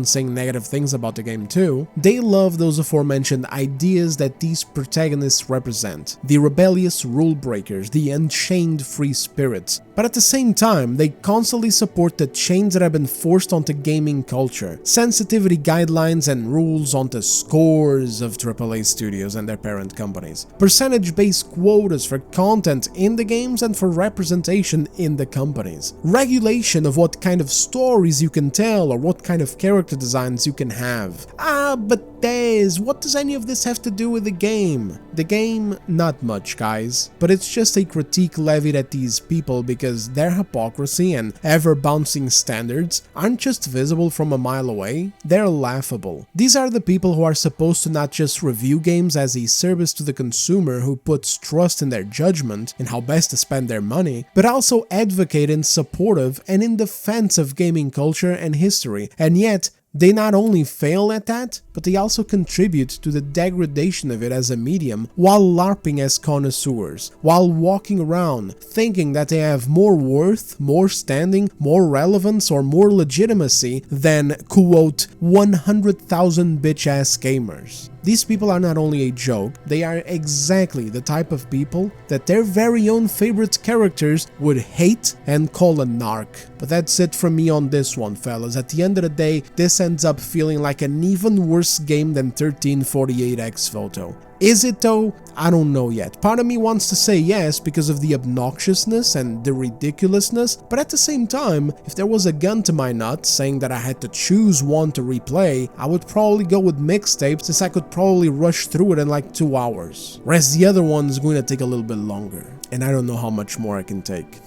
anyone saying negative things about the game too. They love those aforementioned ideas that these protagonists represent, the rebellious rule breakers, the unchained free spirits, but at the same time they constantly support the chains that have been forced onto gaming culture, sensitivity guidelines and rules onto scores of AAA studios and their parent companies, percentage-based quotas for content in the games and for representation in the companies, regulation of what kind of stories you can tell or what kind of character designs you can have. But Dez, what does any of this have to do with the game? The game? Not much, guys. But it's just a critique levied at these people because their hypocrisy and ever-bouncing standards aren't just visible from a mile away, they're laughable. These are the people who are supposed to not just review games as a service to the consumer who puts trust in their judgment and how best to spend their money, but also advocate in supportive and in defense of gaming culture and history, and yet they not only fail at that, but they also contribute to the degradation of it as a medium while LARPing as connoisseurs, while walking around thinking that they have more worth, more standing, more relevance, or more legitimacy than, quote, 100,000 bitch-ass gamers. These people are not only a joke, they are exactly the type of people that their very own favorite characters would hate and call a narc. But that's it from me on this one, fellas. At the end of the day, this ends up feeling like an even worse game than 1348X Photo. Is it though? I don't know yet. Part of me wants to say yes because of the obnoxiousness and the ridiculousness, but at the same time, if there was a gun to my nut saying that I had to choose one to replay, I would probably go with Mixtape since I could probably rush through it in like 2 hours. Whereas the other one is going to take a little bit longer, and I don't know how much more I can take.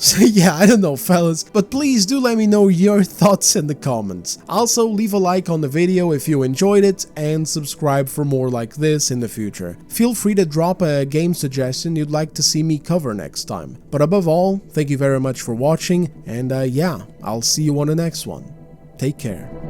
So yeah, I don't know, fellas, but please do let me know your thoughts in the comments. Also, leave a like on the video if you enjoyed it, and subscribe for more like this in the future. Feel free to drop a game suggestion you'd like to see me cover next time. But above all, thank you very much for watching, and yeah, I'll see you on the next one. Take care.